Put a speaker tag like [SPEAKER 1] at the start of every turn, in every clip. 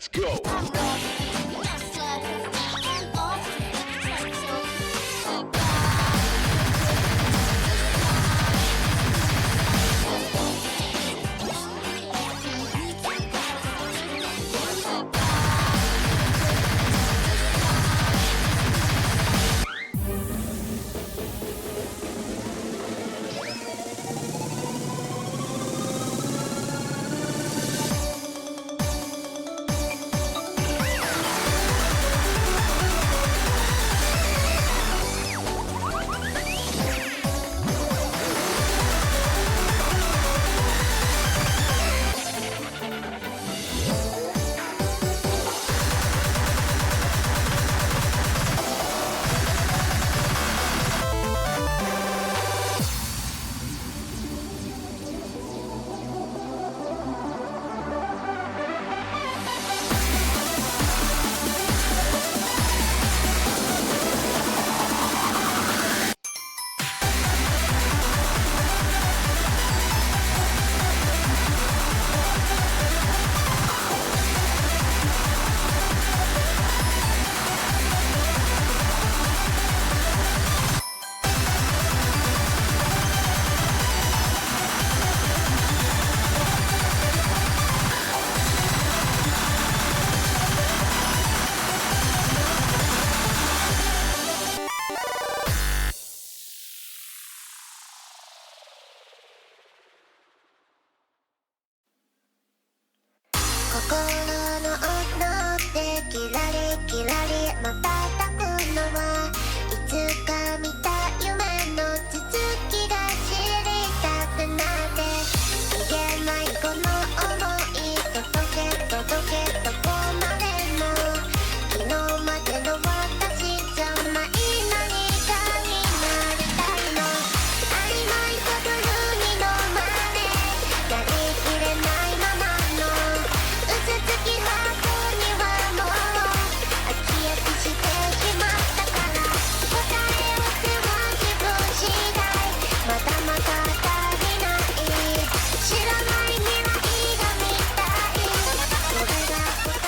[SPEAKER 1] Let's go!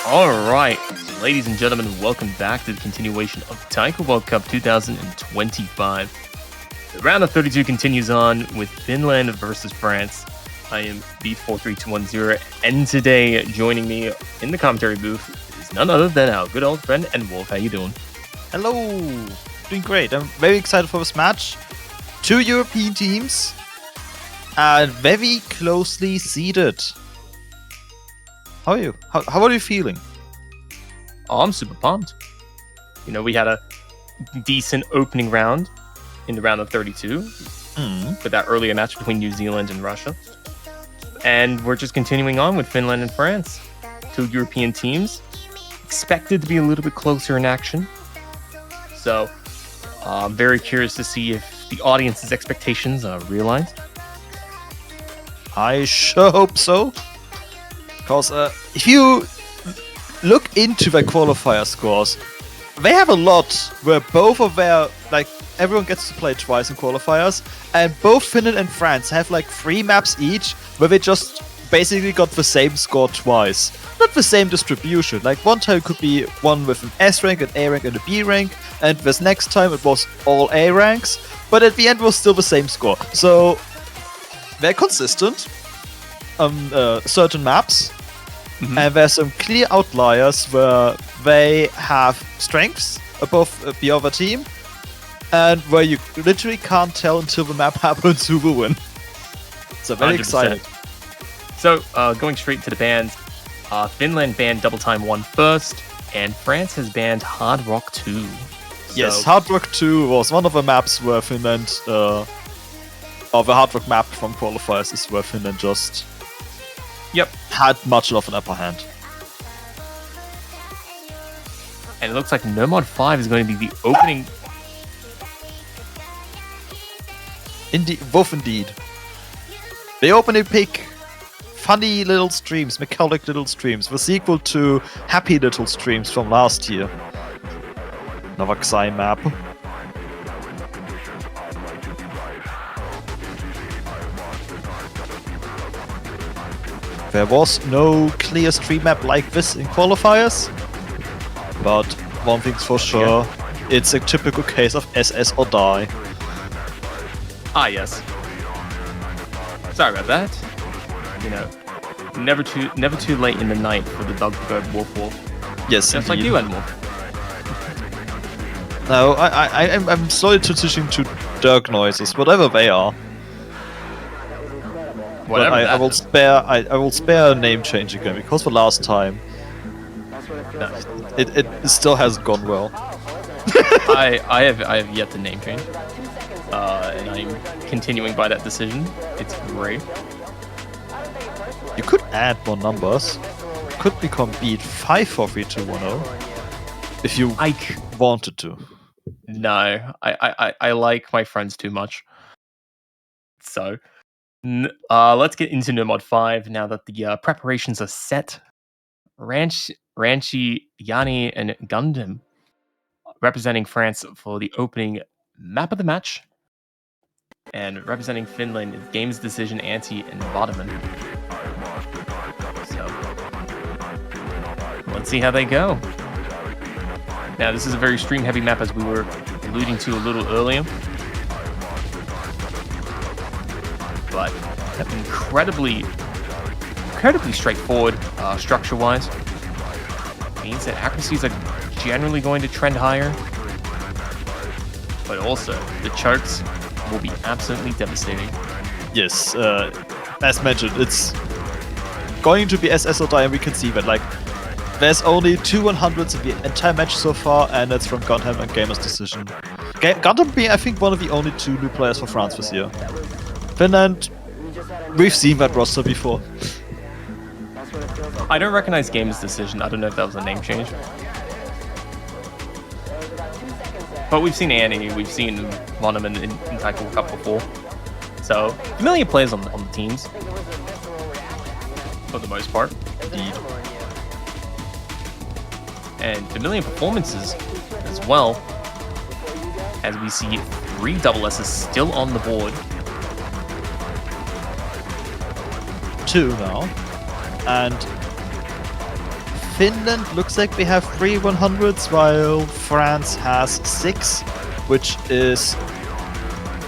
[SPEAKER 2] Alright, ladies and gentlemen, welcome back to the continuation of Taiko World Cup 2025. The round of 32 continues on with Finland versus France. I am vv2412282707, and today joining me in the commentary booth is none other than our good old friend and Wolf. How you doing?
[SPEAKER 3] Hello, doing great. I'm very excited for this match. Two European teams are very closely seeded. How are you? How are you feeling?
[SPEAKER 2] Oh, I'm super pumped. You know, we had a decent opening round in the round of 32 with that earlier match between New Zealand and Russia. And we're just continuing on with Finland and France. Two European teams expected to be a little bit closer in action. So I'm very curious to see if the audience's expectations are realized.
[SPEAKER 3] I sure hope so. Because if you look into their qualifier scores, they have a lot where both of their, like, everyone gets to play twice in qualifiers, and both Finland and France have like 3 maps each where they just basically got the same score twice. Not the same distribution, like one time it could be one with an S rank, an A rank, and a B rank, and this next time it was all A ranks, but at the end it was still the same score. So they're consistent on certain maps, and there's some clear outliers where they have strengths above the other team, and where you literally can't tell until the map happens who will win. So very
[SPEAKER 2] 100%.
[SPEAKER 3] excited.
[SPEAKER 2] So going straight to the bans, Finland banned Double Time 1 first, and France has banned Hard Rock 2.
[SPEAKER 3] Yes,
[SPEAKER 2] So-
[SPEAKER 3] Hard Rock 2 was one of the maps where Finland, or the Hard Rock map from qualifiers is where Finland just had much of an upper hand.
[SPEAKER 2] And it looks like No Mod 5 is going to be the opening.
[SPEAKER 3] Both indeed. They openly pick funny little streams, mechanic little streams, the sequel to Happy Little Streams from last year. Another Xai map. There was no clear stream map like this in qualifiers, but one thing's for sure, it's a typical case of SS or die.
[SPEAKER 2] Ah, yes. Sorry about that. You know, never too late in the night for the dog to go wolf wolf.
[SPEAKER 3] Yes,
[SPEAKER 2] just
[SPEAKER 3] indeed.
[SPEAKER 2] like you, Animal.
[SPEAKER 3] No, I'm slowly transitioning to Dirk noises, whatever they are.
[SPEAKER 2] Whatever.
[SPEAKER 3] But I will spare a name change again because the last time it still hasn't gone well.
[SPEAKER 2] I have yet to name change, and I'm continuing by that decision. It's great.
[SPEAKER 3] You could add more numbers. It could become beat 5432110 if you wanted to.
[SPEAKER 2] No, I like my friends too much. So, let's get into No Mod 5 now that the preparations are set. Ranchi, Yanni, and Gundam representing France for the opening map of the match. And representing Finland is Games Decision, Antti, and Vataman. So, let's see how they go. Now, this is a very stream-heavy map, as we were alluding to a little earlier. But incredibly straightforward structure-wise. Means that accuracies are generally going to trend higher. But also, the chokes will be absolutely devastating.
[SPEAKER 3] Yes, as mentioned, it's going to be SS or die, and we can see that, like, there's only 2 100s in the entire match so far, and it's from Gundam and Gamer's Decision. Gundam being, I think, one of the only 2 new players for France this year. Finland, we've seen that roster before.
[SPEAKER 2] I don't recognize Gamer's Decision. I don't know if that was a name change. But we've seen Annie, we've seen Monoman in Taiko Cup before. So, familiar players on the teams. For the most part.
[SPEAKER 3] Indeed.
[SPEAKER 2] And familiar performances as well, as we see 3 double S's still on the board.
[SPEAKER 3] 2 now. And Finland looks like they have 3 100s, while France has 6, which is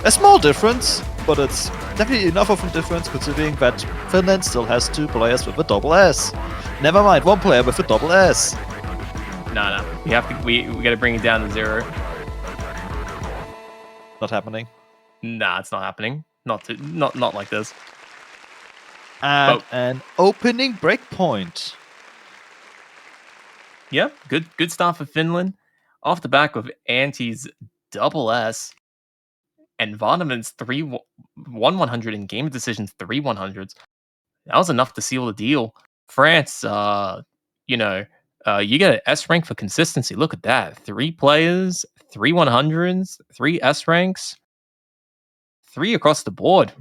[SPEAKER 3] a small difference, but it's definitely enough of a difference considering that Finland still has 2 players with a double S. Never mind, 1 player with a double S.
[SPEAKER 2] No. We gotta bring it down to 0.
[SPEAKER 3] Not happening.
[SPEAKER 2] Nah, it's not happening. Not like this.
[SPEAKER 3] And an opening breakpoint.
[SPEAKER 2] Yeah, good start for Finland. Off the back of Antti's double S and Vataman's 100 and Game Decision's 3 100s. That was enough to seal the deal. France, you get an S rank for consistency. Look at that. 3 players, 3 100s, 3 S ranks, 3 across the board.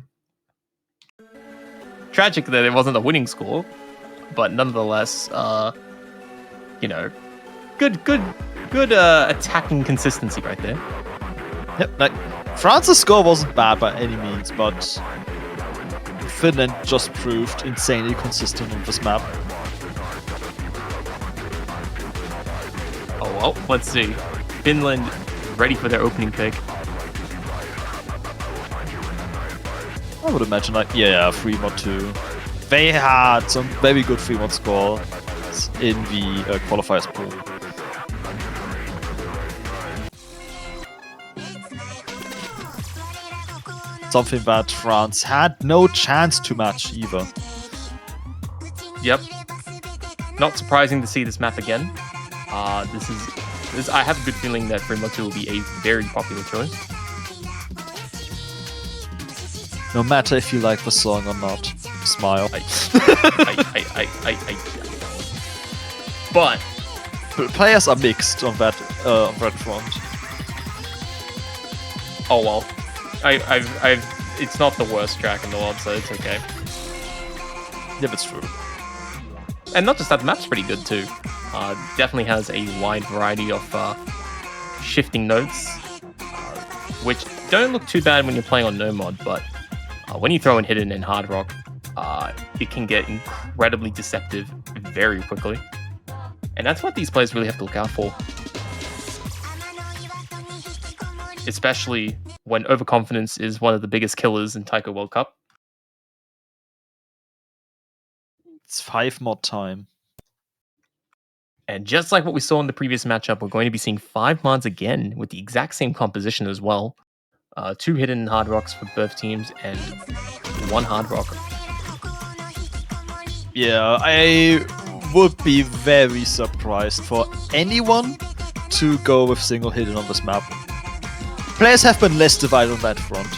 [SPEAKER 2] Tragic that it wasn't a winning score, but nonetheless, good attacking consistency right there.
[SPEAKER 3] Yep, like France's score wasn't bad by any means, but Finland just proved insanely consistent on this map.
[SPEAKER 2] Oh well, let's see. Finland ready for their opening pick.
[SPEAKER 3] I would imagine, like, 3 mod 2. They had some very good 3 mod score in the qualifiers pool. Something that France had no chance to match either.
[SPEAKER 2] Yep. Not surprising to see this map again. This I have a good feeling that 3 mod 2 will be a very popular choice.
[SPEAKER 3] No matter if you like the song or not, smile.
[SPEAKER 2] But
[SPEAKER 3] players are mixed on that front.
[SPEAKER 2] Oh well, it's not the worst track in the world, so it's okay.
[SPEAKER 3] Yeah, that's true.
[SPEAKER 2] And not just that, the map's pretty good too. Definitely has a wide variety of shifting notes, which don't look too bad when you're playing on no mod, but when you throw in hidden and hard rock, it can get incredibly deceptive very quickly. And that's what these players really have to look out for. Especially when overconfidence is one of the biggest killers in Taiko World Cup.
[SPEAKER 3] It's 5 more time.
[SPEAKER 2] And just like what we saw in the previous matchup, we're going to be seeing 5 mods again with the exact same composition as well. 2 hidden hard rocks for both teams and 1 hard rock.
[SPEAKER 3] Yeah, I would be very surprised for anyone to go with single hidden on this map. Players have been less divided on that front.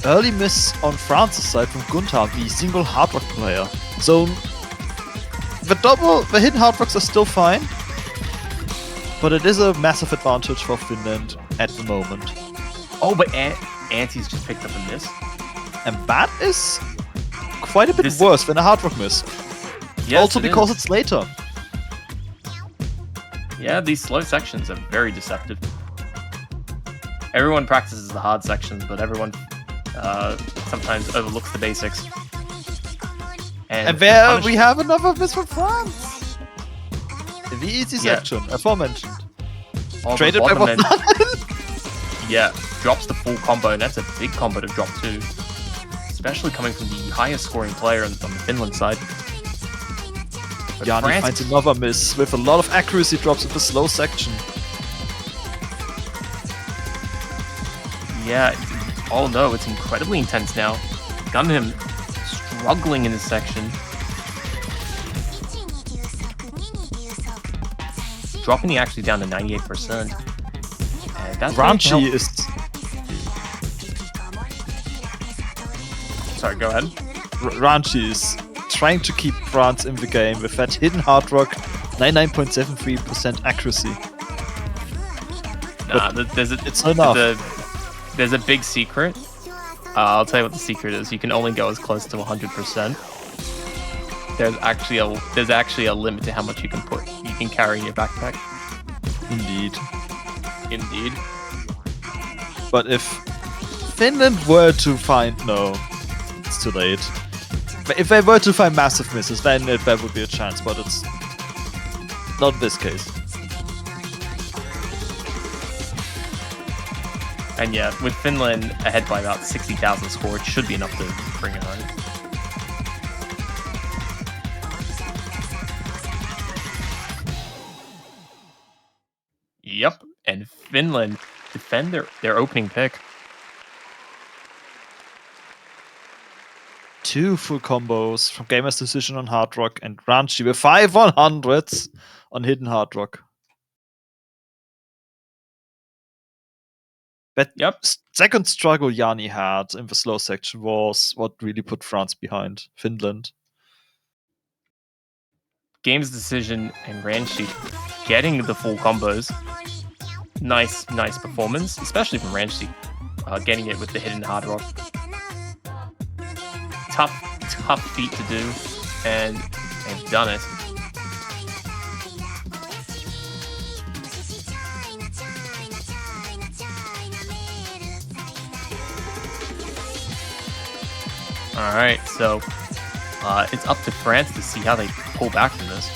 [SPEAKER 3] Early miss on France's side from Gunther, the single hard rock player. So the hidden hard rocks are still fine, but it is a massive advantage for Finland at the moment.
[SPEAKER 2] Oh, but Anti's just picked up a miss.
[SPEAKER 3] And that is quite a bit worse than a hard rock miss.
[SPEAKER 2] Yes,
[SPEAKER 3] also because it's later.
[SPEAKER 2] Yeah, these slow sections are very deceptive. Everyone practices the hard sections, but everyone sometimes overlooks the basics.
[SPEAKER 3] And there we have another miss from France! In the easy section, aforementioned. Traded by 1.
[SPEAKER 2] Yeah, drops the full combo, and that's a big combo to drop too. Especially coming from the highest scoring player on the Finland side. But
[SPEAKER 3] Yanni finds another miss with a lot of accuracy drops in the slow section.
[SPEAKER 2] Yeah, oh no, it's incredibly intense now. Gunham struggling in this section. Dropping the accuracy down to 98%. And that's
[SPEAKER 3] Ranchi is...
[SPEAKER 2] Sorry, go ahead.
[SPEAKER 3] Ranchi is trying to keep France in the game with that hidden hard rock, 99.73% accuracy.
[SPEAKER 2] Nah,
[SPEAKER 3] it's enough.
[SPEAKER 2] There's a big secret. I'll tell you what the secret is. You can only go as close to 100%. There's actually a limit to how much you can carry in your backpack. Indeed.
[SPEAKER 3] But if Finland were to find it's too late. But if they were to find massive misses, then there would be a chance. But it's not this case.
[SPEAKER 2] And yeah, with Finland ahead by about 60,000 score, it should be enough to bring it home. Yep, and Finland defend their opening pick.
[SPEAKER 3] 2 full combos from Gamer's Decision on hard rock and Ranchi with 5 100s on hidden hard rock. That second struggle Yanni had in the slow section was what really put France behind Finland.
[SPEAKER 2] Game's Decision and Ranchi getting the full combos. Nice performance, especially from Ranchi. Getting it with the hidden hard rock. Tough feat to do, and they've done it. Alright, so it's up to France to see how they pull back from this.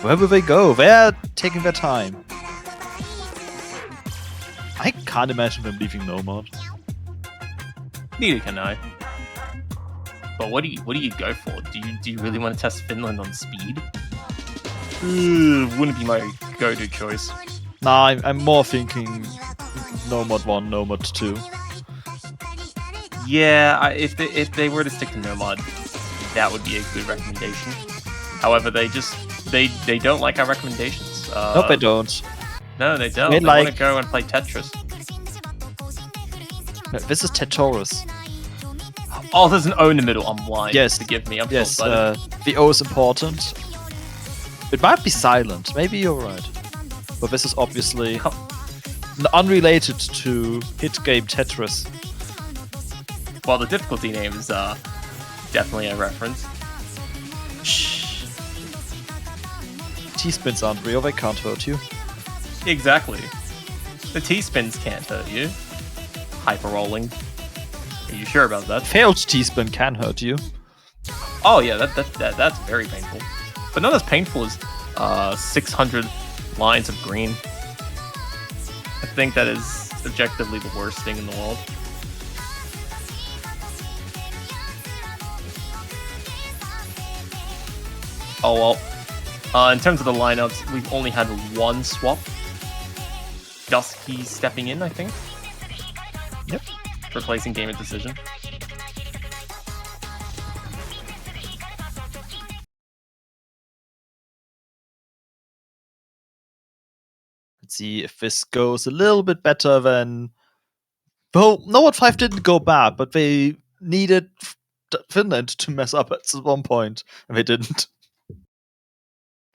[SPEAKER 3] Where will they go? They're taking their time. I can't imagine them leaving Nomad.
[SPEAKER 2] Neither can I. But what do you go for? Do you really want to test Finland on speed? Wouldn't be my go-to choice.
[SPEAKER 3] Nah, I'm more thinking Nomad 1, Nomad 2.
[SPEAKER 2] Yeah, if they were to stick to Nomad, that would be a good recommendation. However, they don't like our recommendations.
[SPEAKER 3] Nope, they don't.
[SPEAKER 2] No, they don't. They want to go and play Tetris.
[SPEAKER 3] No, this is Tetris.
[SPEAKER 2] Oh, there's an O in the middle. I'm blind.
[SPEAKER 3] Yes.
[SPEAKER 2] Forgive me. I'm so
[SPEAKER 3] yes,
[SPEAKER 2] excited.
[SPEAKER 3] the O is important. It might be silent. Maybe you're right. but this is obviously unrelated to hit game Tetris.
[SPEAKER 2] Well, the difficulty name is definitely a reference.
[SPEAKER 3] Shh. T-spins aren't real, they can't hurt you.
[SPEAKER 2] Exactly. The T-spins can't hurt you. Hyper rolling. Are you sure about that?
[SPEAKER 3] Failed T-spin can hurt you.
[SPEAKER 2] Oh yeah, that's very painful. But not as painful as 600 lines of green. I think that is objectively the worst thing in the world. Oh well. In terms of the lineups, we've only had one swap. Dusky stepping in, I think.
[SPEAKER 3] Yep.
[SPEAKER 2] Replacing Game of Decision.
[SPEAKER 3] Let's see if this goes a little bit better than... Well, Note 5 didn't go bad, but they needed Finland to mess up at one point, and they didn't.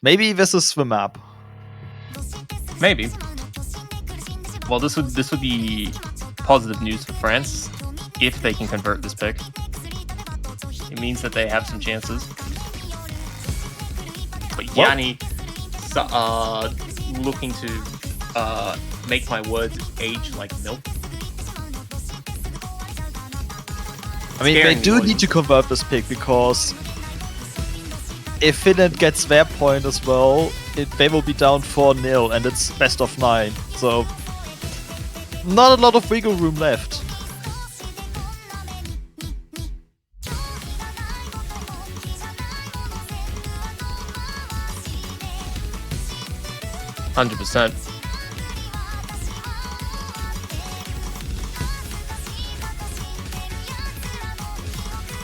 [SPEAKER 3] Maybe this is the map.
[SPEAKER 2] Maybe. Well, this would be positive news for France if they can convert this pick. It means that they have some chances. But Yanni, looking to make my words age like milk.
[SPEAKER 3] I mean, they do need to convert this pick, because if Finland gets their point as well, they will be down 4-0, and it's best of 9. So, not a lot of wiggle room left.
[SPEAKER 2] %100%.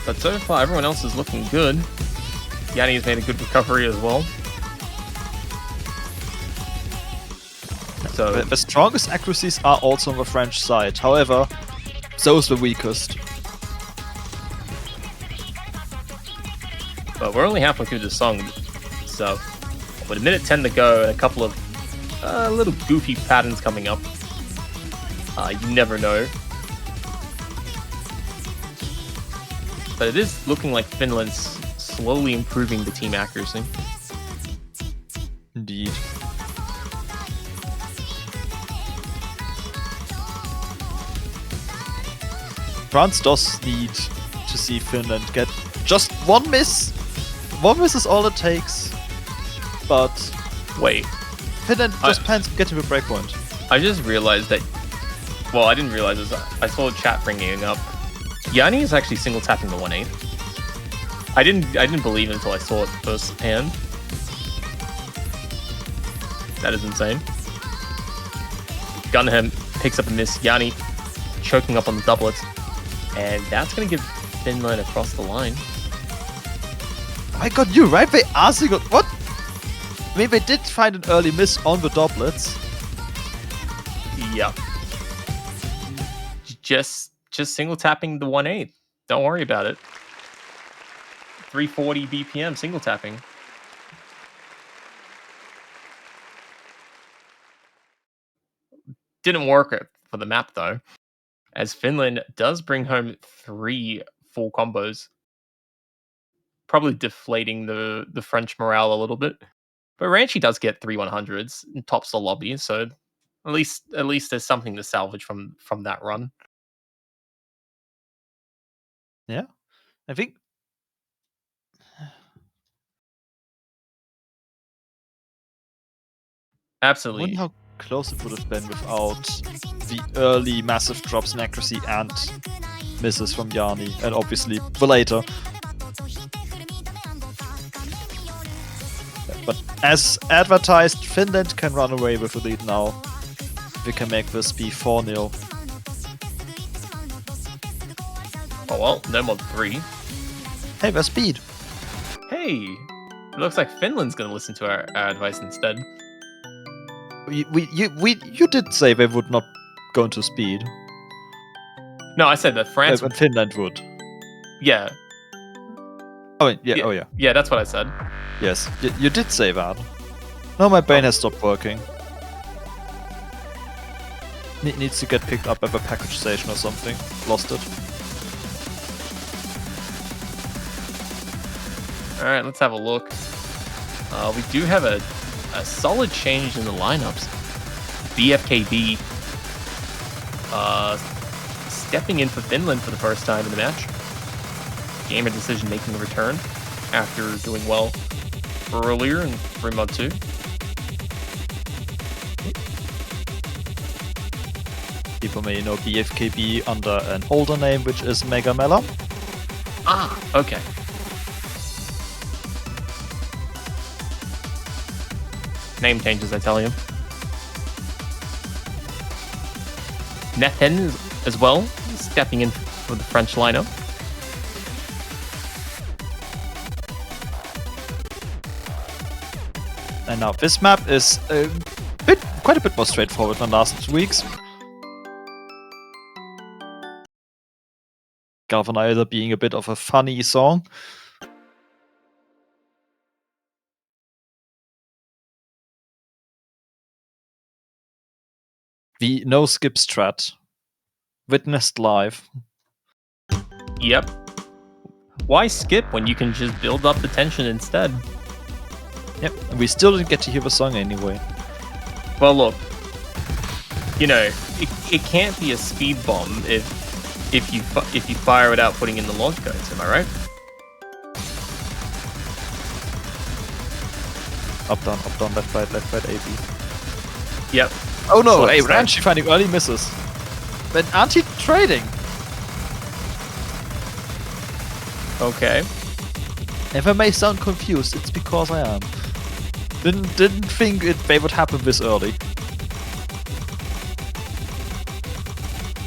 [SPEAKER 2] But so far, everyone else is looking good. Yanni's made a good recovery as well. So
[SPEAKER 3] The strongest accuracies are also on the French side. However, so is the weakest.
[SPEAKER 2] But we're only halfway through the song, so with a minute 10 to go and a couple of little goofy patterns coming up, you never know. But it is looking like Finland's slowly improving the team accuracy.
[SPEAKER 3] Indeed. France does need to see Finland get just one miss. One miss is all it takes. But
[SPEAKER 2] wait,
[SPEAKER 3] Finland just plans to get to the breakpoint.
[SPEAKER 2] I just realized that. Well, I didn't realize this. I saw chat bringing up. Yanni is actually single tapping the 1/8. I didn't believe it until I saw it firsthand. That is insane. Gunham picks up a miss. Yanni choking up on the doublets. And that's going to give Finland across the line.
[SPEAKER 3] My god, you're right, they are single... What? I mean, they did find an early miss on the doublets.
[SPEAKER 2] Yep. Just single tapping the 1/8. Don't worry about it. 340 BPM single tapping. Didn't work for the map though, as Finland does bring home 3 full combos, probably deflating the French morale a little bit. But Ranchi does get 3 100s and tops the lobby, so at least there's something to salvage from that run.
[SPEAKER 3] Yeah, I think.
[SPEAKER 2] Absolutely.
[SPEAKER 3] I wonder how close it would have been without the early massive drops in accuracy and misses from Yanni, and obviously the later. But as advertised, Finland can run away with the lead now. We can make this be 4-0.
[SPEAKER 2] Oh well, no mod 3.
[SPEAKER 3] Hey, there's speed.
[SPEAKER 2] Hey, it looks like Finland's gonna listen to our advice instead.
[SPEAKER 3] You did say they would not go into speed.
[SPEAKER 2] No, I said that France.
[SPEAKER 3] But Finland would.
[SPEAKER 2] Yeah.
[SPEAKER 3] Oh yeah. Oh yeah.
[SPEAKER 2] Yeah, that's what I said.
[SPEAKER 3] Yes, you did say that. No, my brain has stopped working. Needs to get picked up at a package station or something. Lost it.
[SPEAKER 2] Alright, let's have a look. We do have a solid change in the lineups. BFKB stepping in for Finland for the first time in the match. Gamer Decision making a return after doing well earlier in Free Mod 2.
[SPEAKER 3] People may know BFKB under an older name, which is Mega Mela.
[SPEAKER 2] Ah, okay. Name changes, I tell you. Nathan as well, stepping in for the French lineup.
[SPEAKER 3] And now this map is quite a bit more straightforward than last 2 weeks. Galvanizer being a bit of a funny song. The no skip strat. Witnessed live.
[SPEAKER 2] Yep. Why skip when you can just build up the tension instead?
[SPEAKER 3] Yep, and we still didn't get to hear the song anyway.
[SPEAKER 2] Well, look, you know, it can't be a speed bomb if you fire without putting in the launch codes. Am I right?
[SPEAKER 3] Up down, left right, AB.
[SPEAKER 2] Yep.
[SPEAKER 3] Oh no!
[SPEAKER 2] So
[SPEAKER 3] Hey,
[SPEAKER 2] it's
[SPEAKER 3] Ranchi finding early misses. But anti-trading.
[SPEAKER 2] Okay.
[SPEAKER 3] If I may sound confused, it's because I am. Didn't think they would happen this early.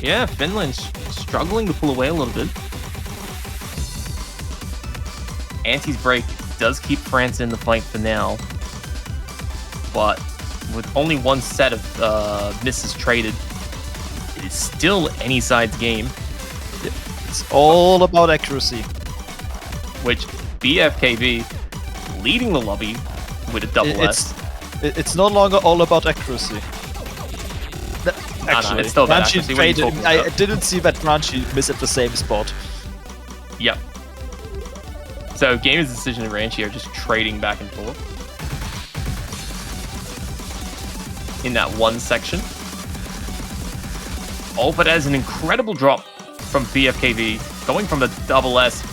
[SPEAKER 2] Yeah, Finland's struggling to pull away a little bit. Anti's break does keep France in the fight for now, but with only one set of misses traded, it is still any side's game.
[SPEAKER 3] It's all about accuracy.
[SPEAKER 2] Which BFKB leading the lobby with a double S.
[SPEAKER 3] It's no longer all about accuracy. Actually,
[SPEAKER 2] it's still about
[SPEAKER 3] Ranchi
[SPEAKER 2] accuracy. What are you
[SPEAKER 3] traded.
[SPEAKER 2] talking
[SPEAKER 3] I
[SPEAKER 2] about?
[SPEAKER 3] didn't see that Ranchi miss at the same spot.
[SPEAKER 2] Yep. So Gamer's Decision and Ranchi are just trading back and forth in that one section. Oh, but as an incredible drop from BFKB, going from the double S,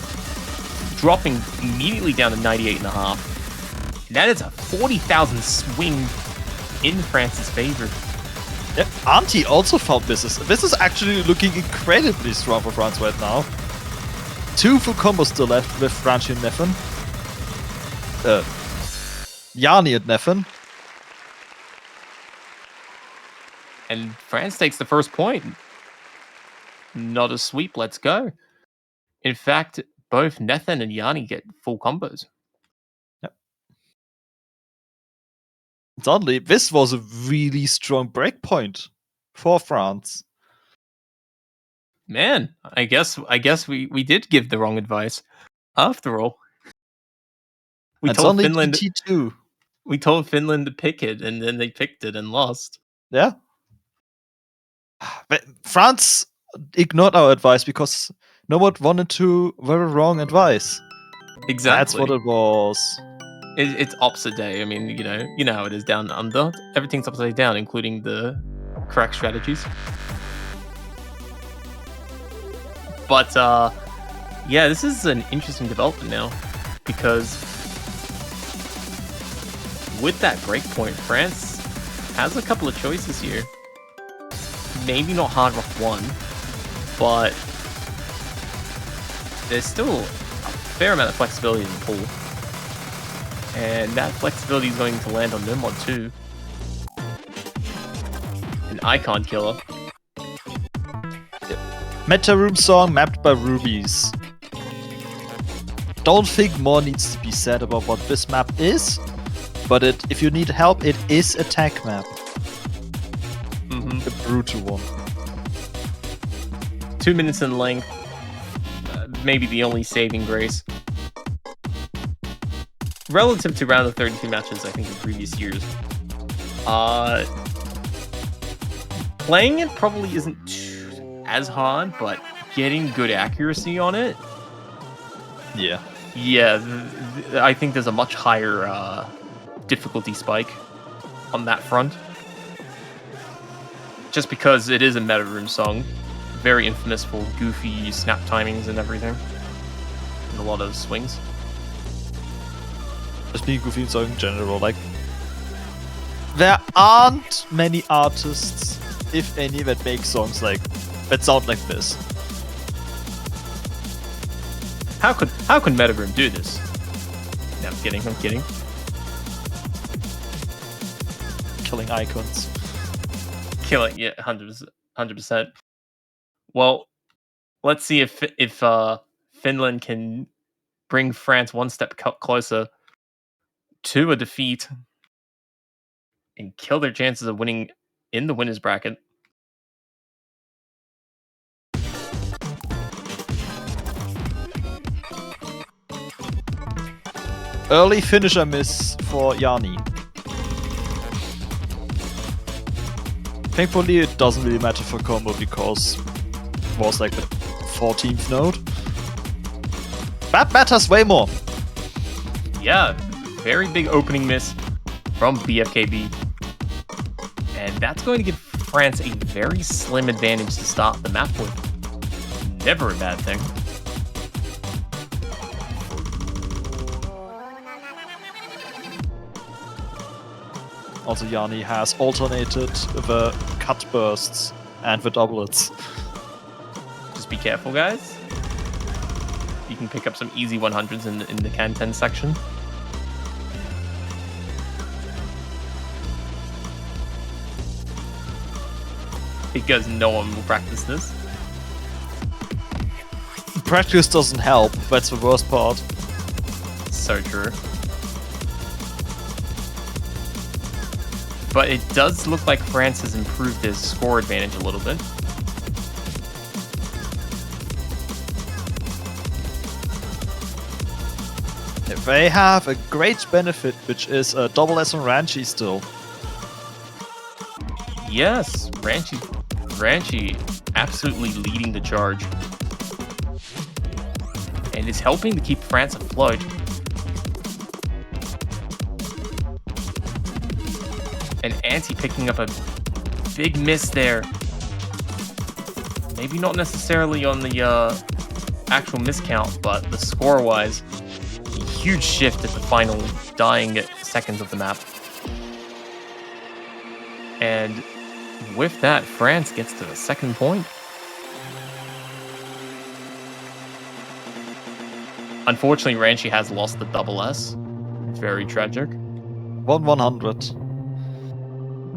[SPEAKER 2] dropping immediately down to 98.5. That is a 40,000 swing in France's favor.
[SPEAKER 3] Yep, Anti also found misses. This is actually looking incredibly strong for France right now. 2 full combos still left with Ranchi and Neffen. Yanni and Neffen.
[SPEAKER 2] And France takes the first point. Not a sweep, let's go. In fact, both Nethan and Yanni get full combos.
[SPEAKER 3] Yep. Suddenly, this was a really strong breakpoint for France.
[SPEAKER 2] Man, I guess we did give the wrong advice. After all. We told Finland
[SPEAKER 3] T2.
[SPEAKER 2] We told Finland to pick it, and then they picked it and lost.
[SPEAKER 3] Yeah. But France ignored our advice because no one wanted to very wrong advice.
[SPEAKER 2] Exactly.
[SPEAKER 3] That's what it was.
[SPEAKER 2] It's opposite day. I mean, you know how it is down under. Everything's upside down, including the correct strategies. But yeah, this is an interesting development now because with that breakpoint, France has a couple of choices here. Maybe not hard rock 1, but there's still a fair amount of flexibility in the pool. And that flexibility is going to land on no mod 2. An icon killer.
[SPEAKER 3] Meta room song mapped by rubies. Don't think more needs to be said about what this map is, but if you need help, it is a tech map. A brutal one.
[SPEAKER 2] 2 minutes in length. Maybe the only saving grace. Relative to round of 32 matches, I think, in previous years. playing it probably isn't as hard, but getting good accuracy on it,
[SPEAKER 3] Yeah.
[SPEAKER 2] I think there's a much higher difficulty spike on that front. Just because it is a meta room song, very infamous for goofy snap timings and everything, and a lot of swings.
[SPEAKER 3] Just being goofy song in general, like there aren't many artists, if any, that make songs that sound like this.
[SPEAKER 2] How could Metagroom do this? No, I'm kidding.
[SPEAKER 3] Killing icons.
[SPEAKER 2] Killing, yeah, 100%. Well, let's see if Finland can bring France one step closer to a defeat and kill their chances of winning in the winners bracket.
[SPEAKER 3] Early finisher miss for Yanni. Thankfully, it doesn't really matter for combo because it was like the 14th node. That matters way more.
[SPEAKER 2] Yeah, very big opening miss from BFKB. And that's going to give France a very slim advantage to start the map with. Never a bad thing.
[SPEAKER 3] Also, Yanni has alternated the cut bursts and the doublets.
[SPEAKER 2] Just be careful, guys. You can pick up some easy 100s in the Can 10 section. Because no one will practice this.
[SPEAKER 3] Practice doesn't help, that's the worst part.
[SPEAKER 2] So true. But it does look like France has improved his score advantage a little bit.
[SPEAKER 3] They have a great benefit, which is a double S on Ranchi still.
[SPEAKER 2] Yes, Ranchi absolutely leading the charge. And is helping to keep France afloat. And Anti picking up a big miss there. Maybe not necessarily on the actual miscount, but the score-wise, a huge shift at the final dying seconds of the map. And with that, France gets to the second point. Unfortunately, Ranchi has lost the double S. Very tragic.
[SPEAKER 3] 1/100.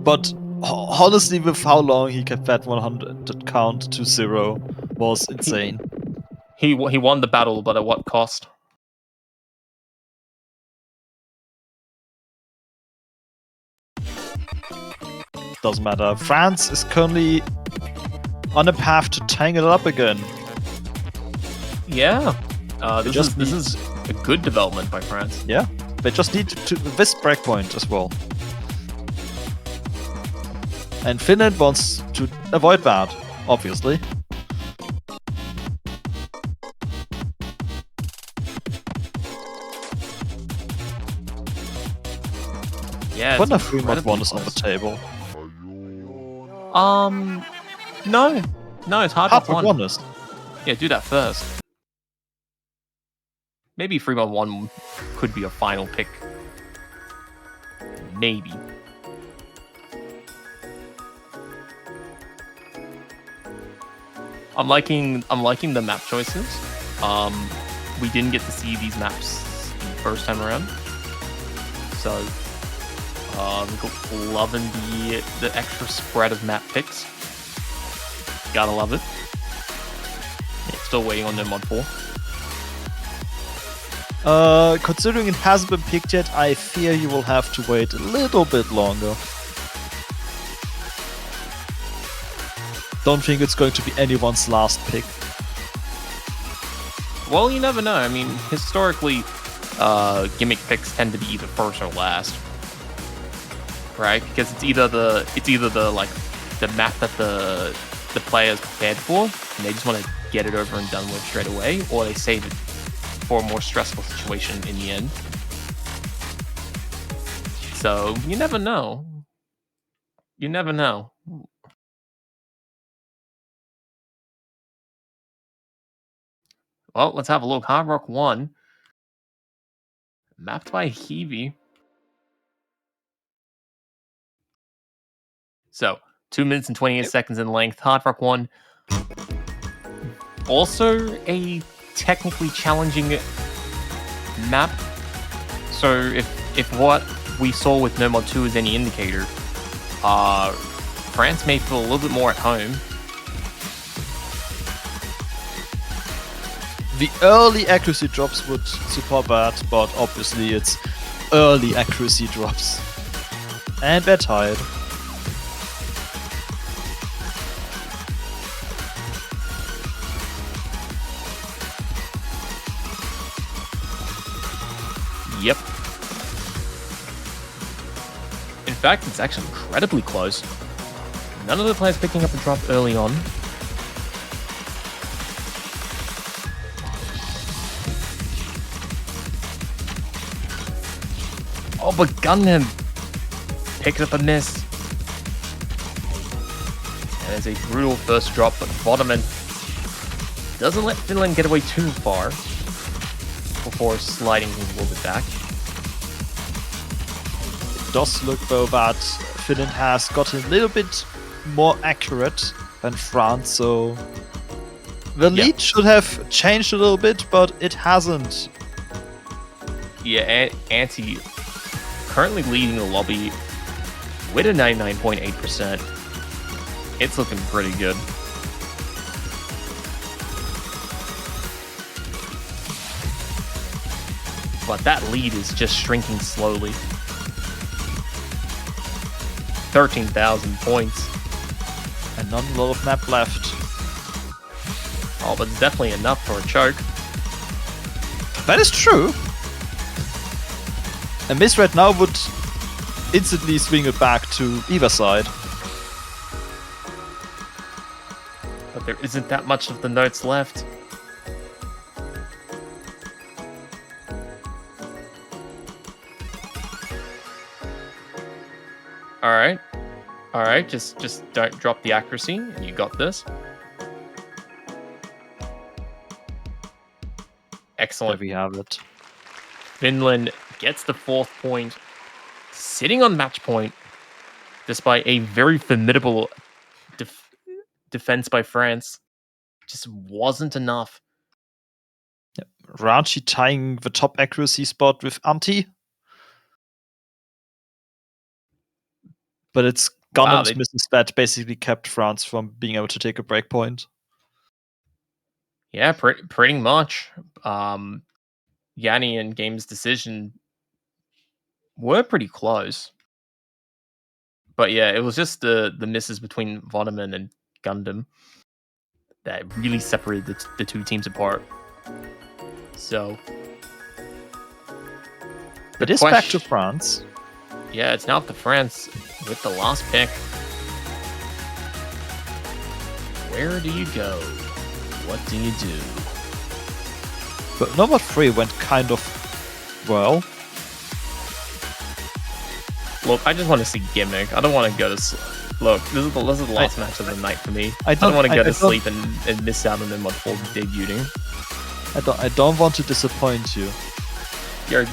[SPEAKER 3] But honestly, with how long he kept that 100 count to 0 was insane.
[SPEAKER 2] He won the battle, but at what cost?
[SPEAKER 3] Doesn't matter. France is currently on a path to tying it up again.
[SPEAKER 2] Yeah. This is a good development by France.
[SPEAKER 3] Yeah. They just need this breakpoint as well. And Finland wants to avoid that, obviously.
[SPEAKER 2] Yeah.
[SPEAKER 3] When a 3-1 is on the table.
[SPEAKER 2] No, it's hard
[SPEAKER 3] Hard
[SPEAKER 2] to
[SPEAKER 3] for honest.
[SPEAKER 2] Yeah, do that first. Maybe 3-1 could be a final pick. Maybe. I'm liking the map choices. We didn't get to see these maps the first time around, so loving the extra spread of map picks. Gotta love it. Yeah, still waiting on their mod 4.
[SPEAKER 3] Considering it hasn't been picked yet, I fear you will have to wait a little bit longer. Don't think it's going to be anyone's last pick.
[SPEAKER 2] Well, you never know. I mean, historically, gimmick picks tend to be either first or last, right? Because it's either the like the map that the players prepared for, and they just want to get it over and done with straight away, or they save it for a more stressful situation in the end. So you never know. You never know. Well, let's have a look. Hard Rock 1, mapped by Heavy. So 2 minutes and 28 seconds in length. Hard Rock 1. Also a technically challenging map. So if what we saw with No Mod 2 is any indicator, France may feel a little bit more at home.
[SPEAKER 3] The early accuracy drops would support that, but obviously it's early accuracy drops. And they're tired.
[SPEAKER 2] Yep. In fact, it's actually incredibly close. None of the players picking up a drop early on. Oh, but Gundam picked up a miss. And it's a brutal first drop, but Vodaman doesn't let Finland get away too far before sliding things a little bit back.
[SPEAKER 3] It does look though that Finland has gotten a little bit more accurate than France, so the lead should have changed a little bit, but it hasn't.
[SPEAKER 2] Yeah, Anti currently leading the lobby with a 99.8%. It's looking pretty good. But that lead is just shrinking slowly. 13,000 points.
[SPEAKER 3] And not a lot of map left.
[SPEAKER 2] Oh, but it's definitely enough for a choke.
[SPEAKER 3] That is true. A miss right now would instantly swing it back to either side.
[SPEAKER 2] But there isn't that much of the notes left. Alright, just don't drop the accuracy, and you got this. Excellent.
[SPEAKER 3] There we have it.
[SPEAKER 2] Finland gets the 4th point, sitting on match point, despite a very formidable defense by France. Just wasn't enough.
[SPEAKER 3] Yep. Ranchi tying the top accuracy spot with Anti. But it's Gundam's misses that basically kept France from being able to take a breakpoint.
[SPEAKER 2] Yeah, pretty much. Yanni and Game's decision were pretty close. But yeah, it was just the misses between Vodaman and Gundam that really separated the two teams apart. So
[SPEAKER 3] it is back to France.
[SPEAKER 2] Yeah, it's now up to France with the last pick. Where do you go? What do you do?
[SPEAKER 3] But No Mod 3 went kind of well.
[SPEAKER 2] Look, I just want to see Gimmick. I don't want to go to look. This is the last match of the night for me. I don't want to go to sleep and miss out on the Mod 4 debuting.
[SPEAKER 3] I don't want to disappoint you.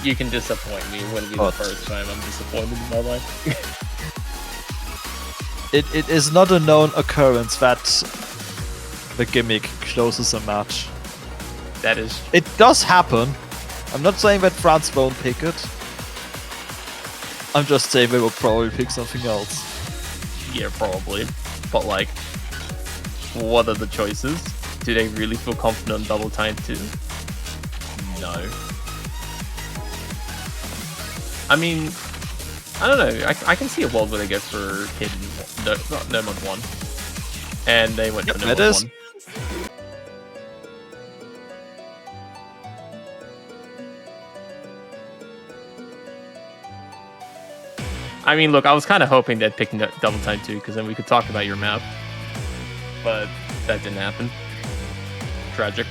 [SPEAKER 2] You can disappoint me. It wouldn't be the first time I'm disappointed in my life.
[SPEAKER 3] It is not a known occurrence that the Gimmick closes a match.
[SPEAKER 2] That is...
[SPEAKER 3] It does happen. I'm not saying that France won't pick it. I'm just saying they will probably pick something else.
[SPEAKER 2] Yeah, probably. But like, what are the choices? Do they really feel confident on double time 2? No. I mean, I don't know. I can see a world where they go for hidden no mod 1. And they went for no mod 1. I mean, look, I was kind of hoping they'd pick double time too, because then we could talk about your map. But that didn't happen. Tragic.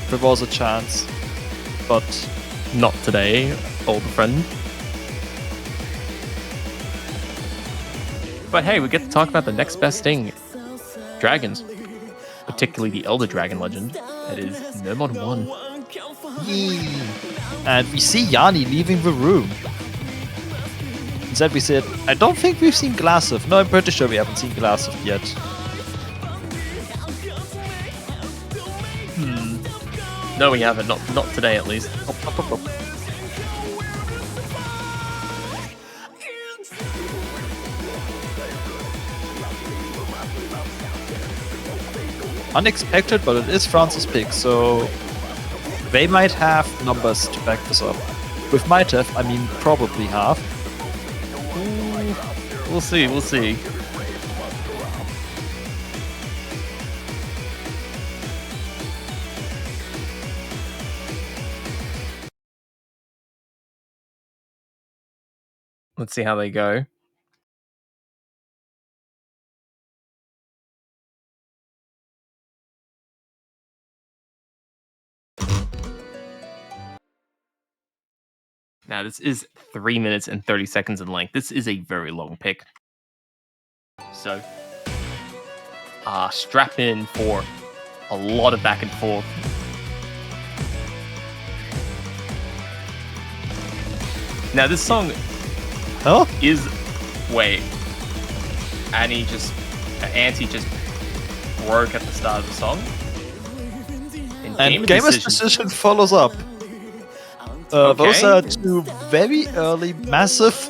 [SPEAKER 3] There was a chance, but
[SPEAKER 2] not today, old friend. But hey, we get to talk about the next best thing. Dragons. Particularly the Elder Dragon legend. That is No Mod 1.
[SPEAKER 3] Yee. And we see Yanni leaving the room. Instead we said, I don't think we've seen Glassif. No, I'm pretty sure we haven't seen Glassif yet.
[SPEAKER 2] No, we haven't. Not today, at least.
[SPEAKER 3] Unexpected, but it is France's pick, so they might have numbers to back this up. With might have, I mean probably have.
[SPEAKER 2] We'll see, we'll see. Let's see how they go. Now, this is 3 minutes and 30 seconds in length. This is a very long pick. So, strap in for a lot of back and forth. Now, this song is... Wait. Anti just broke at the start of the song.
[SPEAKER 3] And Gamer's Decision follows up.
[SPEAKER 2] Okay.
[SPEAKER 3] Those are two very early, massive...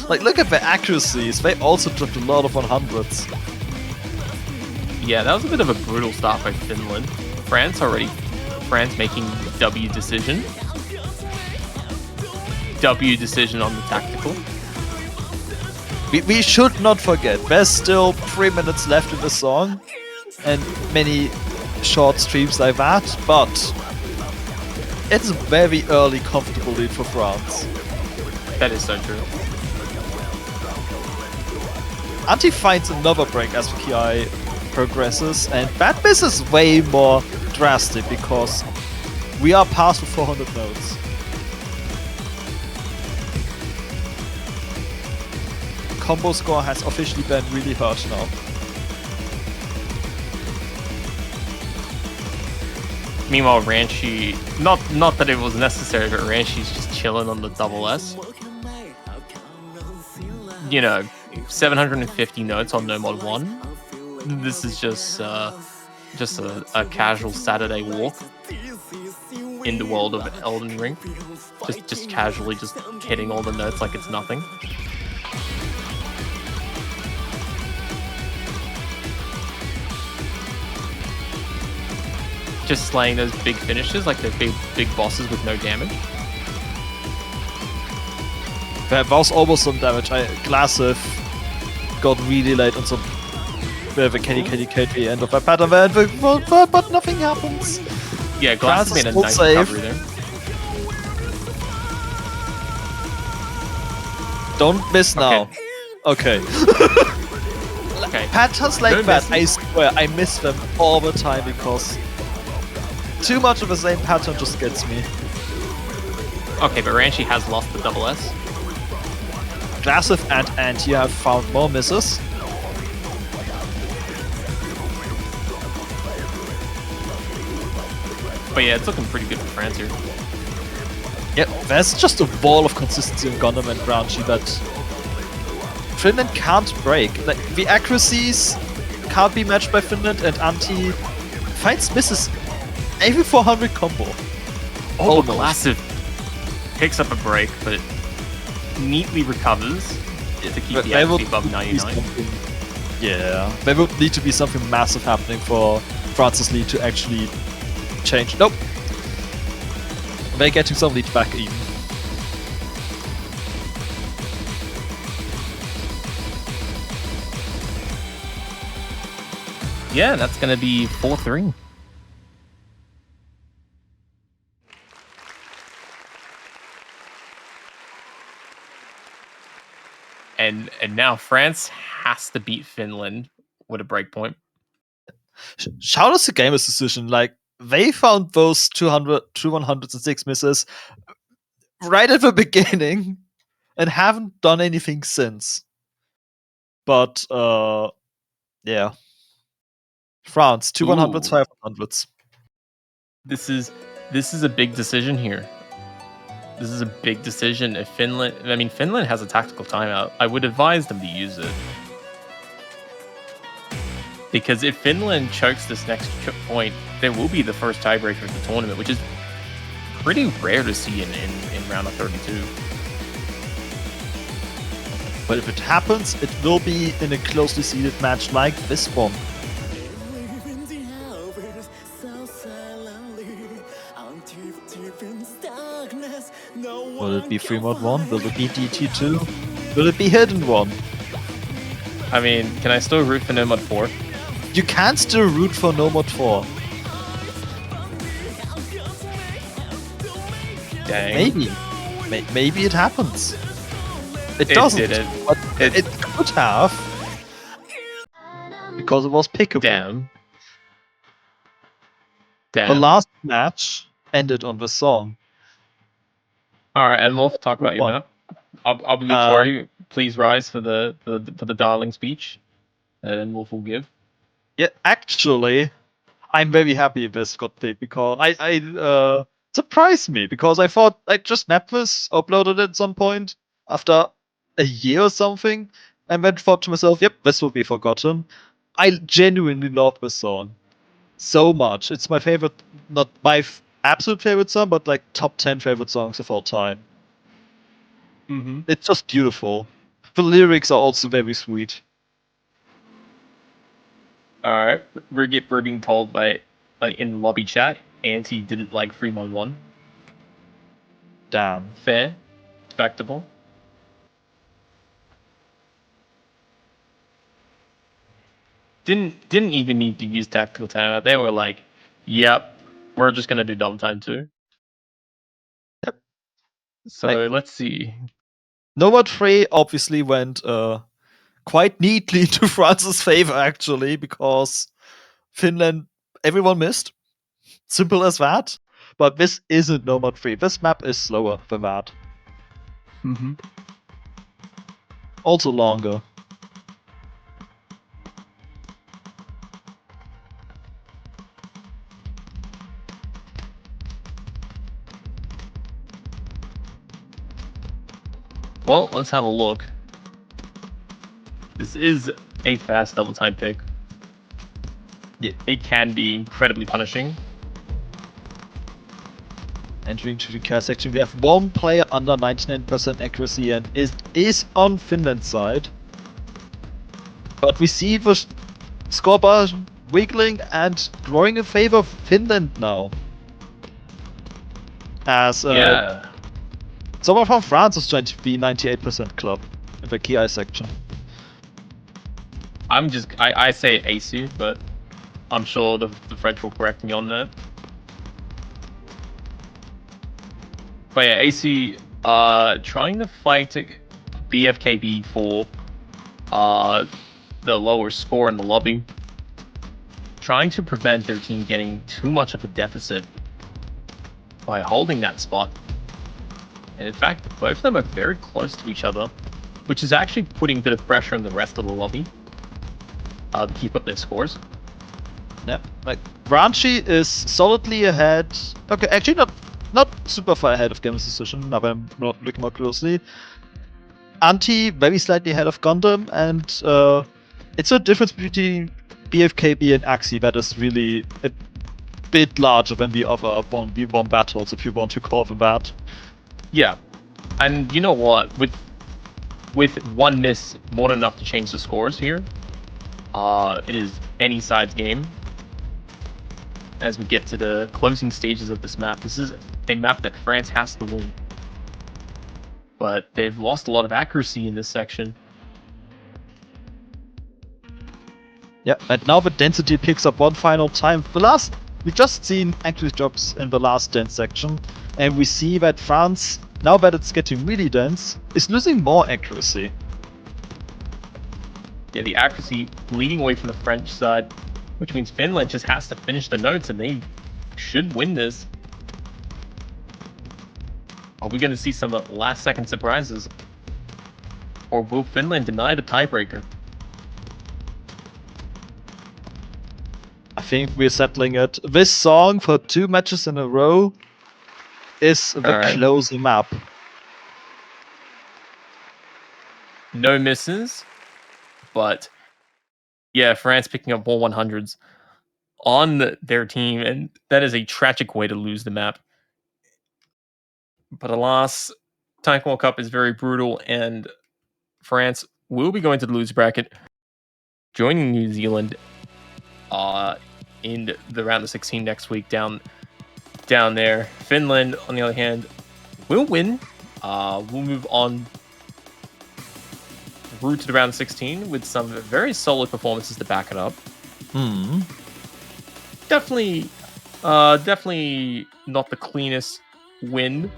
[SPEAKER 3] Like, look at the accuracies. They also dropped a lot of 100s.
[SPEAKER 2] Yeah, that was a bit of a brutal start by Finland. France making W decision. W decision on the tactical.
[SPEAKER 3] We should not forget, there's still 3 minutes left in the song. And many short streams like that, but... It's a very early, comfortable lead for France.
[SPEAKER 2] That is so true.
[SPEAKER 3] Anti finds another break as the KI progresses, and that miss is way more drastic because we are past the 400 nodes. Combo score has officially been really hurt now.
[SPEAKER 2] Meanwhile, Ranchi, not that it was necessary, but Ranchi's just chilling on the double S. You know, 750 notes on No Mod 1. This is just a casual Saturday walk in the world of Elden Ring. Just casually just hitting all the notes like it's nothing. Just slaying those big finishes, like the big bosses with no damage.
[SPEAKER 3] That was almost some damage. Glassif got really late on some bit of a KD end of that pattern, but nothing happens.
[SPEAKER 2] Yeah, Glassif made a nice
[SPEAKER 3] save.
[SPEAKER 2] recovery there.
[SPEAKER 3] Don't miss now. Okay.
[SPEAKER 2] Okay.
[SPEAKER 3] Patterns like that, I swear, I miss them all the time because too much of the same pattern just gets me.
[SPEAKER 2] Okay, but Ranchi has lost the double S.
[SPEAKER 3] Glassif and Anti have found more misses.
[SPEAKER 2] But yeah, it's looking pretty good for France here.
[SPEAKER 3] Yeah, there's just a wall of consistency on Gundam and Ranchi that Finland can't break. Like, the accuracies can't be matched by Finland, and Anti finds misses every 400 combo.
[SPEAKER 2] Oh, Glassif picks up a break, but neatly recovers to keep the accuracy above 99.
[SPEAKER 3] Yeah, there would need to be something massive happening for France's lead to actually change. Nope. They're getting some lead back even.
[SPEAKER 2] Yeah, that's going to be 4-3. and now France has to beat Finland with a breakpoint.
[SPEAKER 3] Shout out to Gamer's decision. Like, they found those 106 misses right at the beginning and haven't done anything since. But, yeah. France, 100s, 500s.
[SPEAKER 2] This is a big decision here. This is a big decision. If Finland has a tactical timeout, I would advise them to use it. Because if Finland chokes this next point, there will be the first tiebreaker of the tournament, which is pretty rare to see in round of 32.
[SPEAKER 3] But if it happens, it will be in a closely seeded match like this one. Will it be 3-1? Will it be DT2? Will it be Hidden 1?
[SPEAKER 2] I mean, can I still root for No Mod 4?
[SPEAKER 3] You can still root for No Mod 4.
[SPEAKER 2] Dang.
[SPEAKER 3] Maybe. Maybe it happens. It doesn't.
[SPEAKER 2] Didn't.
[SPEAKER 3] But it could have. Because it was pickable.
[SPEAKER 2] Damn.
[SPEAKER 3] The last match ended on the song.
[SPEAKER 2] Alright, and we'll talk about you now. Obligatory, please rise for the darling speech. And then we'll forgive.
[SPEAKER 3] Yeah, actually, I'm very happy this got picked because I surprised me because I thought I just snapped this, uploaded it at some point after a year or something, and then thought to myself, yep, this will be forgotten. I genuinely love this song so much. It's my favorite, not my absolute favorite song, but like top 10 favorite songs of all time.
[SPEAKER 2] Mm-hmm.
[SPEAKER 3] It's just beautiful. The lyrics are also very sweet.
[SPEAKER 2] Alright, we're being told by in lobby chat, Auntie didn't like 3-1-1.
[SPEAKER 3] Damn.
[SPEAKER 2] Fair, respectable. Didn't even need to use tactical timeout. They were like, "Yep, we're just gonna do double time too."
[SPEAKER 3] Yep.
[SPEAKER 2] So let's see.
[SPEAKER 3] No Mod 3 obviously went quite neatly to France's favor, actually, because Finland, everyone missed. Simple as that. But this isn't No Mod 3. This map is slower than that.
[SPEAKER 2] Mm-hmm.
[SPEAKER 3] Also longer.
[SPEAKER 2] Well, let's have a look. This is a fast double time pick.
[SPEAKER 3] Yeah.
[SPEAKER 2] It can be incredibly punishing.
[SPEAKER 3] Entering to the car section, we have one player under 99% accuracy and is on Finland's side. But we see the scorebar wiggling and growing in favor of Finland now. As someone from France is trying to be 98% club in the KI section.
[SPEAKER 2] I say Asu, but I'm sure the French will correct me on that. But yeah, AC trying to fight BFKB for the lower score in the lobby. Trying to prevent their team getting too much of a deficit by holding that spot. And in fact, both of them are very close to each other, which is actually putting a bit of pressure on the rest of the lobby to keep up their scores.
[SPEAKER 3] Yeah, like Ranchi is solidly ahead. Okay, actually not super far ahead of Game's decision, now I'm not looking more closely. Anti very slightly ahead of Gundam, and it's a difference between BFKB and Axie that is really a bit larger than the other 1v1 battles, if you want to call them that.
[SPEAKER 2] Yeah, and you know what? With one miss more than enough to change the scores here, it is any side's game. As we get to the closing stages of this map, this is a map that France has to win. But they've lost a lot of accuracy in this section.
[SPEAKER 3] Yeah, and now the density picks up one final time. We've just seen accuracy drops in the last dense section, and we see that France, now that it's getting really dense, is losing more accuracy.
[SPEAKER 2] Yeah, the accuracy leading away from the French side, which means Finland just has to finish the notes and they should win this. Are we going to see some last-second surprises? Or will Finland deny the tiebreaker?
[SPEAKER 3] I think we're settling it. This song for 2 matches in a row is the closer map.
[SPEAKER 2] No misses, but yeah, France picking up more 100s on their team, and that is a tragic way to lose the map. But alas, Taiko World Cup is very brutal, and France will be going to the loser bracket, joining New Zealand in the round of 16 next week down there. Finland, on the other hand, will win. We'll move on through to the round of 16 with some very solid performances to back it up. Definitely not the cleanest win,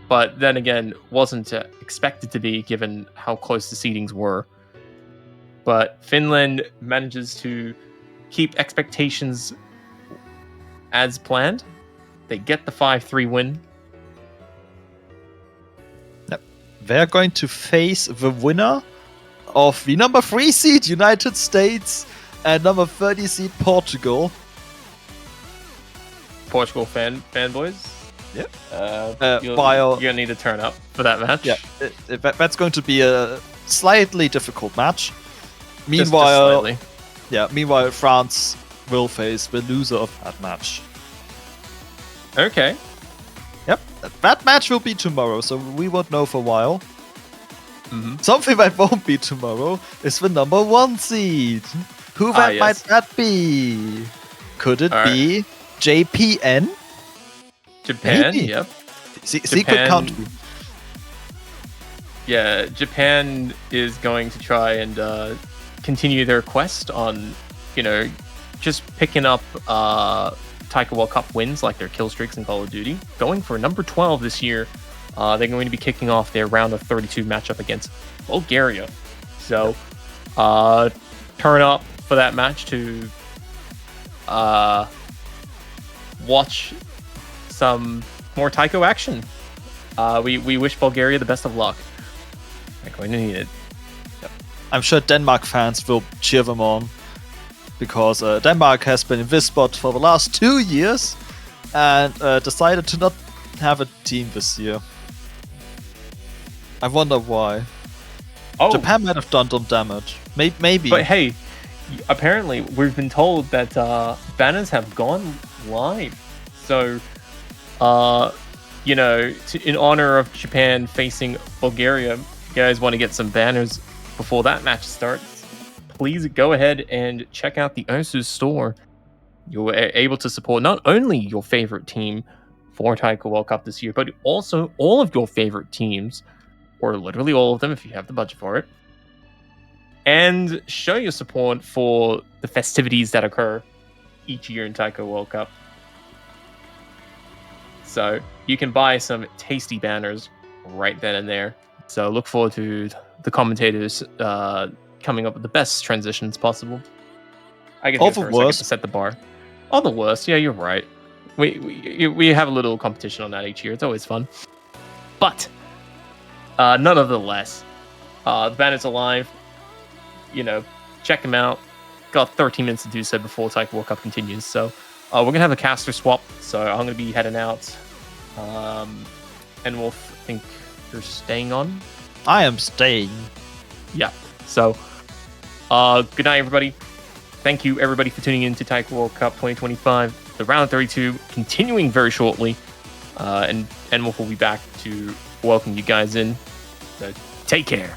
[SPEAKER 2] but then again, wasn't expected to be given how close the seedings were. But Finland manages to keep expectations as planned. They get the 5-3 win.
[SPEAKER 3] They're going to face the winner of the number 3 seed United States and number 30 seed Portugal.
[SPEAKER 2] Portugal fanboys.
[SPEAKER 3] Yep.
[SPEAKER 2] You're gonna need to turn up for that match.
[SPEAKER 3] Yeah, that's going to be a slightly difficult match. Meanwhile, meanwhile, France will face the loser of that match.
[SPEAKER 2] Okay.
[SPEAKER 3] Yep, that match will be tomorrow, so we won't know for a while.
[SPEAKER 2] Mm-hmm.
[SPEAKER 3] Something that won't be tomorrow is the number 1 seed. Who might that be? Could it be JPN?
[SPEAKER 2] Japan,
[SPEAKER 3] Maybe.
[SPEAKER 2] Yep.
[SPEAKER 3] Secret country.
[SPEAKER 2] Yeah, Japan is going to try and continue their quest on, just picking up Taiko World Cup wins like their kill streaks in Call of Duty. Going for number 12 this year. They're going to be kicking off their round of 32 matchup against Bulgaria. So, turn up for that match to watch some more Taiko action. We wish Bulgaria the best of luck. They're going to need it.
[SPEAKER 3] Yep. I'm sure Denmark fans will cheer them on, because Denmark has been in this spot for the last 2 years and decided to not have a team this year. I wonder why.
[SPEAKER 2] Oh,
[SPEAKER 3] Japan might have done some damage. Maybe.
[SPEAKER 2] But hey, apparently we've been told that banners have gone live. So, in honor of Japan facing Bulgaria, you guys want to get some banners before that match starts, please go ahead and check out the Osu store. You're able to support not only your favorite team for Taiko World Cup this year, but also all of your favorite teams, or literally all of them if you have the budget for it, and show your support for the festivities that occur each year in Taiko World Cup. So you can buy some tasty banners right then and there. So look forward to the commentators coming up with the best transitions possible. I guess for a second to set the bar. All the worst. Yeah, you're right. We have a little competition on that each year. It's always fun. But nonetheless, the banners are live. Check them out. Got 13 minutes to do so before Taiko World Cup continues. So we're going to have a caster swap. So I'm going to be heading out. And Wolf, I think you're staying on?
[SPEAKER 3] I am staying.
[SPEAKER 2] Yeah. So, good night, everybody. Thank you, everybody, for tuning in to Taiko World Cup 2025. The round of 32 continuing very shortly. And Wolf will be back to welcome you guys in. So, take care.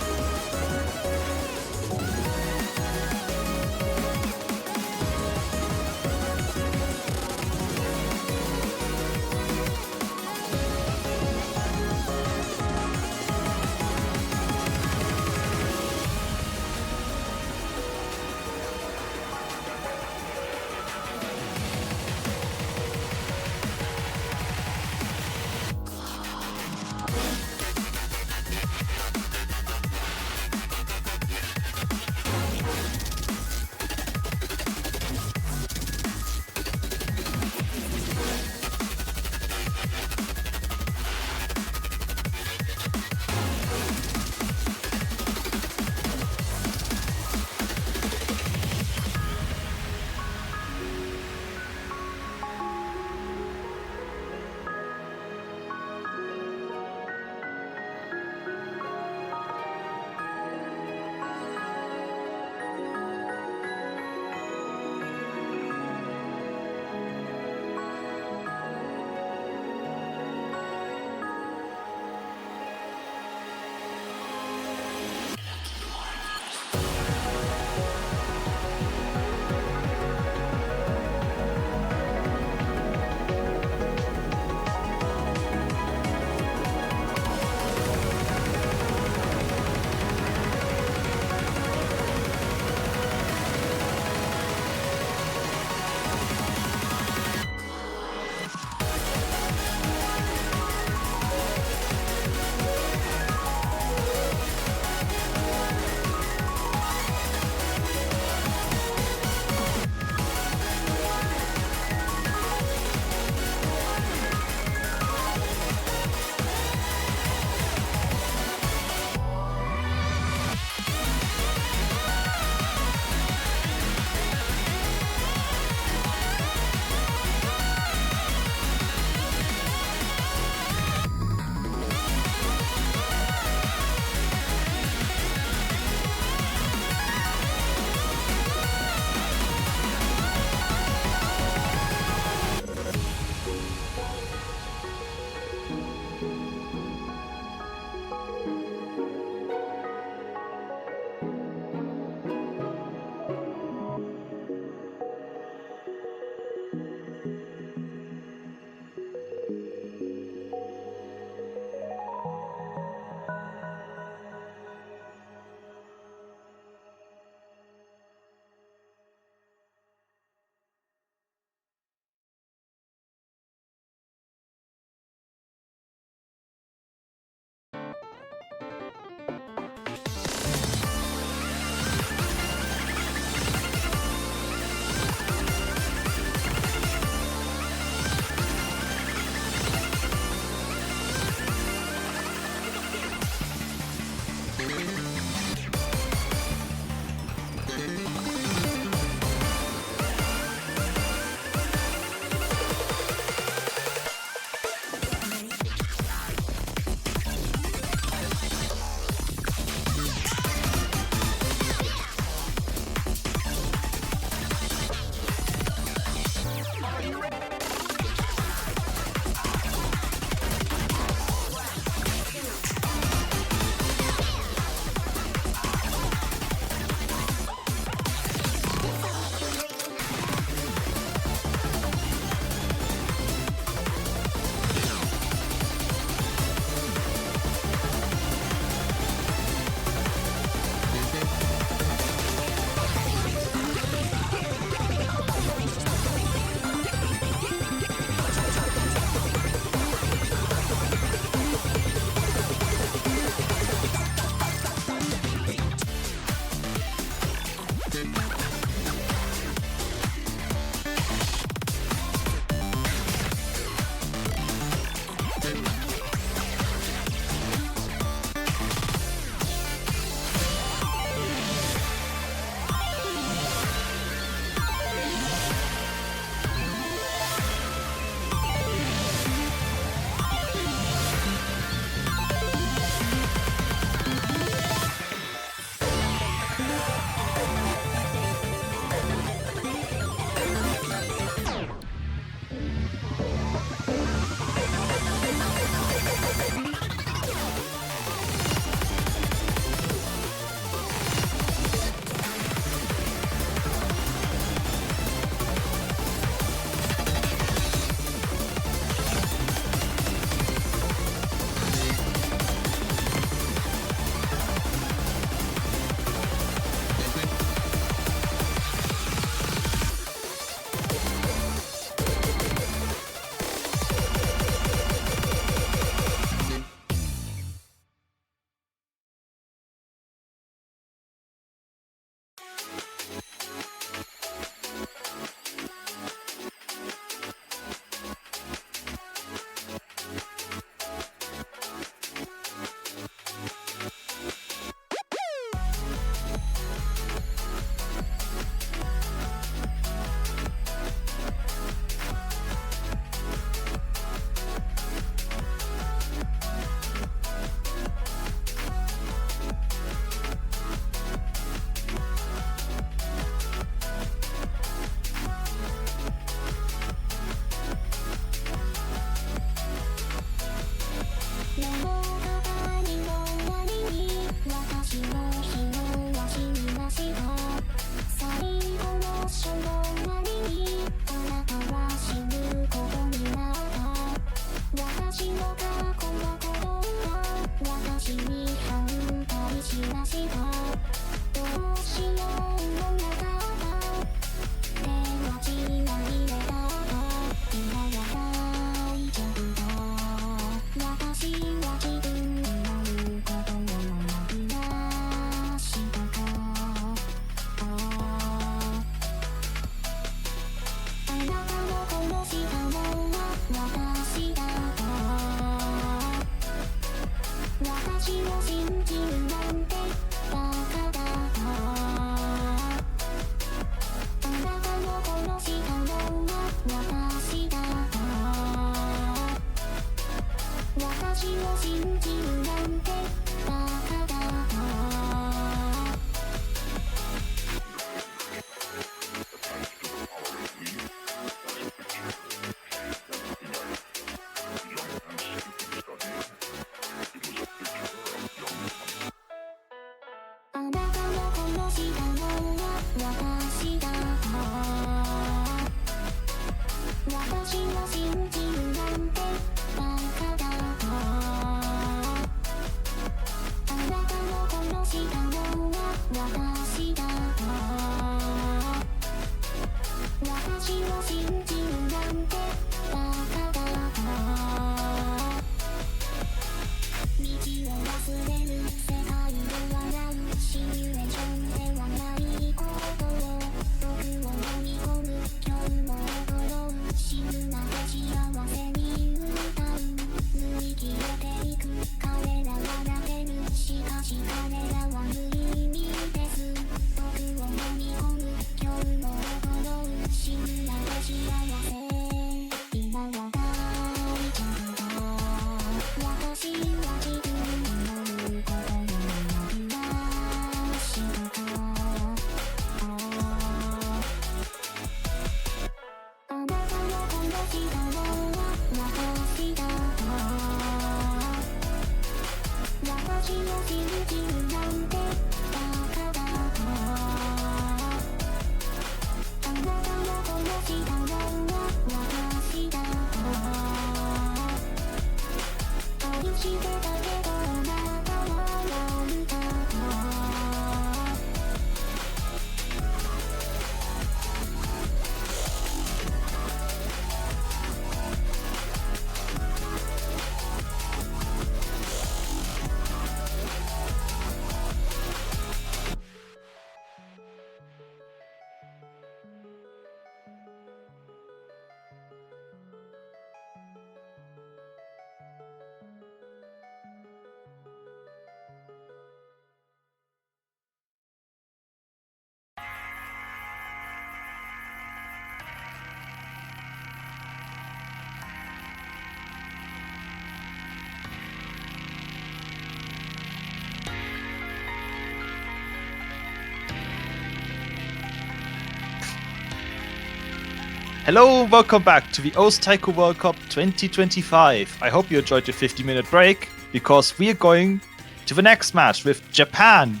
[SPEAKER 3] Hello, welcome back to the O's Taiko World Cup 2025. I hope you enjoyed your 50-minute break, because we are going to the next match with Japan,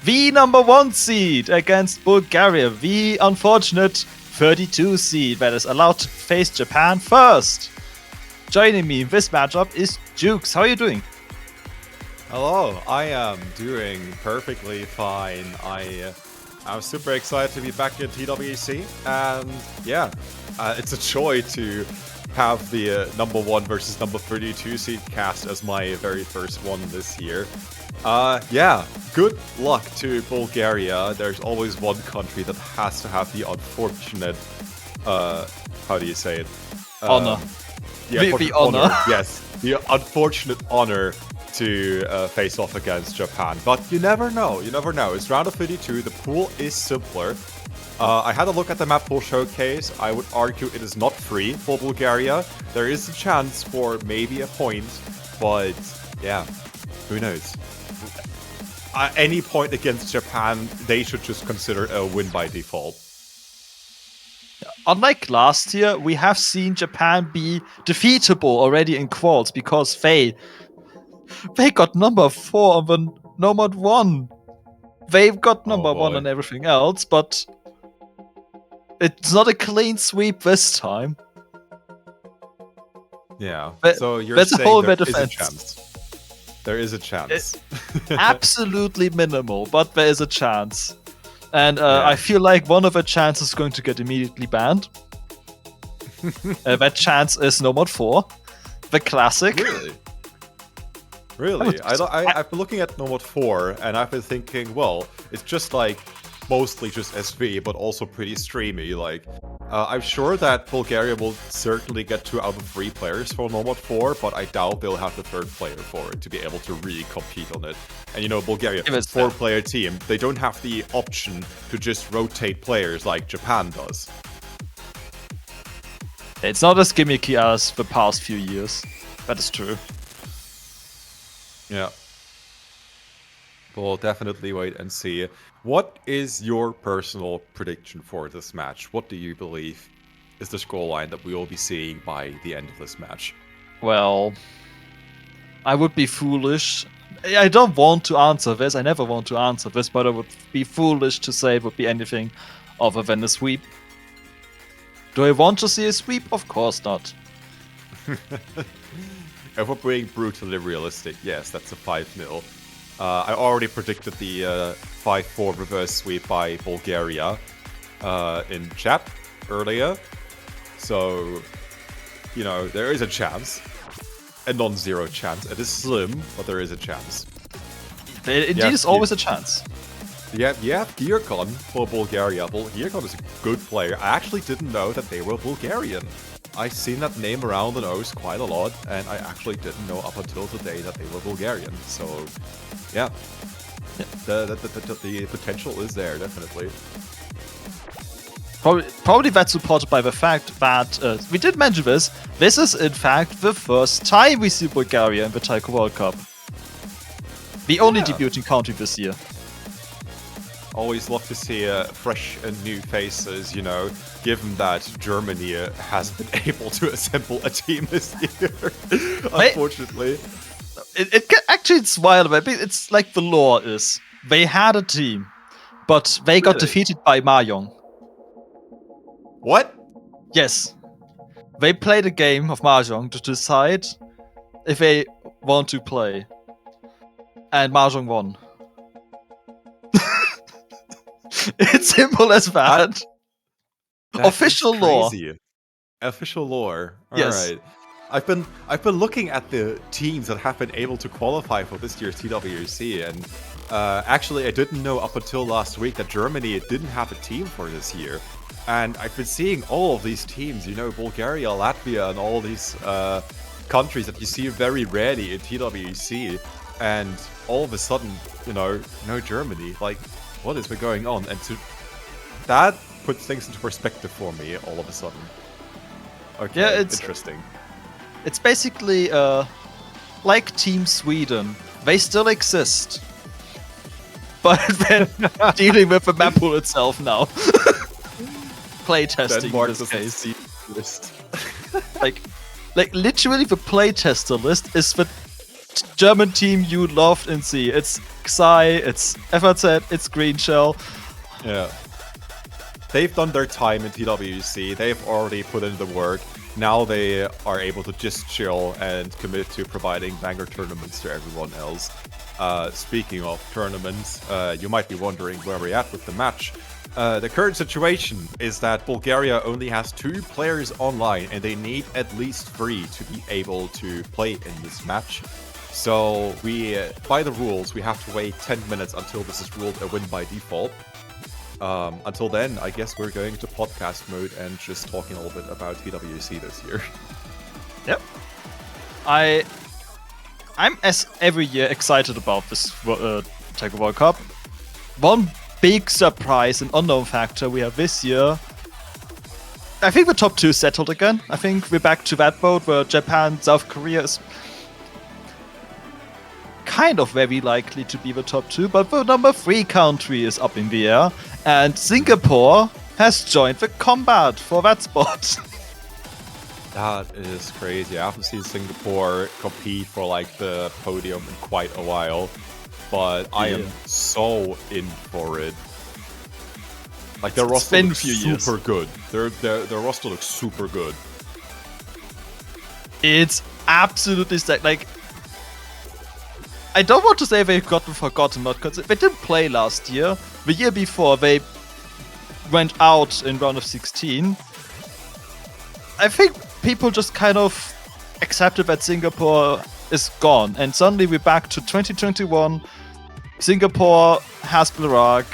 [SPEAKER 3] the number 1 seed, against Bulgaria, the unfortunate 32 seed that is allowed to face Japan first. Joining me in this matchup is Jukes. How are you doing?
[SPEAKER 1] Hello, I am doing perfectly fine. I'm super excited to be back in TWC, and yeah, it's a joy to have the number 1 versus number 32 seed cast as my very first one this year. Yeah, good luck to Bulgaria. There's always one country that has to have the unfortunate, how do you say it?
[SPEAKER 3] Honor.
[SPEAKER 1] Yeah,
[SPEAKER 3] the honor.
[SPEAKER 1] Yes, the unfortunate honor to face off against Japan. But you never know. You never know. It's round of 32. The pool is simpler. I had a look at the map pool showcase. I would argue it is not free for Bulgaria. There is a chance for maybe a point, but yeah, who knows? At any point against Japan, they should just consider a win by default.
[SPEAKER 3] Unlike last year, we have seen Japan be defeatable already in quals, because they got number 4 on the Nomad 1. They've got number 1 on everything else, but it's not a clean sweep this time.
[SPEAKER 1] Yeah,
[SPEAKER 3] But
[SPEAKER 1] so you're
[SPEAKER 3] that's
[SPEAKER 1] saying
[SPEAKER 3] a whole
[SPEAKER 1] there
[SPEAKER 3] bit of
[SPEAKER 1] is a
[SPEAKER 3] defense.
[SPEAKER 1] chance. There is a chance.
[SPEAKER 3] Absolutely minimal, but there is a chance. And I feel like one of the chances is going to get immediately banned. That chance is No Mod 4, the classic.
[SPEAKER 1] Really? I've been looking at No Mod 4, and I've been thinking, well, it's just like mostly just SV, but also pretty streamy. Like, I'm sure that Bulgaria will certainly get 2 out of 3 players for No Mod 4, but I doubt they'll have the 3rd player for it to be able to really compete on it. And you know, Bulgaria, 4-player team, they don't have the option to just rotate players like Japan does.
[SPEAKER 3] It's not as gimmicky as the past few years. That is true.
[SPEAKER 1] Yeah. We'll definitely wait and see. What is your personal prediction for this match? What do you believe is the scoreline that we will be seeing by the end of this match?
[SPEAKER 3] Well, I would be foolish. I don't want to answer this. I never want to answer this, but I would be foolish to say it would be anything other than a sweep. Do I want to see a sweep? Of course not.
[SPEAKER 1] If we're being brutally realistic, yes, that's a 5-0. I already predicted the 5-4 reverse sweep by Bulgaria in chat earlier. So, you know, there is a chance. A non-zero chance. It is slim, but there is a chance.
[SPEAKER 3] Indeed, is always a chance.
[SPEAKER 1] Yeah, Gearcon for Bulgaria. Gearcon is a good player. I actually didn't know that they were Bulgarian. I've seen that name around the nose quite a lot, and I actually didn't know up until today that they were Bulgarian. So, yeah. The potential is there, definitely.
[SPEAKER 3] Probably that's supported by the fact that, we did mention this, this is in fact the first time we see Bulgaria in the Taiko World Cup. The only debuting country this year.
[SPEAKER 1] Always love to see fresh and new faces, you know, given that Germany hasn't been able to assemble a team this year, unfortunately.
[SPEAKER 3] Actually, it's wild. It's like the lore is. They had a team, but they got defeated by Mahjong.
[SPEAKER 1] What?
[SPEAKER 3] Yes. They played a game of Mahjong to decide if they want to play. And Mahjong won. It's simple as that. Official lore.
[SPEAKER 1] Official lore.
[SPEAKER 3] Yes.
[SPEAKER 1] Alright. I've been looking at the teams that have been able to qualify for this year's TWC, and actually I didn't know up until last week that Germany didn't have a team for this year. And I've been seeing all of these teams, you know, Bulgaria, Latvia, and all these countries that you see very rarely in TWC, and all of a sudden, you know, no Germany. Like, what is going on? And that puts things into perspective for me all of a sudden. Okay, yeah, it's interesting.
[SPEAKER 3] It's basically like Team Sweden. They still exist. But they're dealing with the map pool itself now. Playtesting in this case.
[SPEAKER 1] List.
[SPEAKER 3] like literally the playtester list is the German team you loved and see. It's Xai, it's FRZ, it's Green Shell.
[SPEAKER 1] Yeah. They've done their time in TWC. They've already put in the work. Now they are able to just chill and commit to providing banger tournaments to everyone else. Speaking of tournaments, you might be wondering where we're at with the match. The current situation is that Bulgaria only has 2 players online, and they need at least 3 to be able to play in this match. So we, by the rules, we have to wait 10 minutes until this is ruled a win by default. Until then, I guess we're going to podcast mode and just talking a little bit about TWC this year.
[SPEAKER 3] Yep. I'm, as every year, excited about this Taiko World Cup. One big surprise and unknown factor we have this year. I think the top 2 settled again. I think we're back to that boat where Japan, South Korea is kind of very likely to be the top 2, but the number 3 country is up in the air, and Singapore has joined the combat for that spot.
[SPEAKER 1] That is crazy. I haven't seen Singapore compete for like the podium in quite a while, but I am so in for it. Like their roster looks super good. Their roster looks super good.
[SPEAKER 3] It's absolutely stacked. Like I don't want to say they've gotten forgotten, but because they didn't play last year. The year before, they went out in round of 16. I think people just kind of accepted that Singapore is gone, and suddenly we're back to 2021. Singapore has Blarak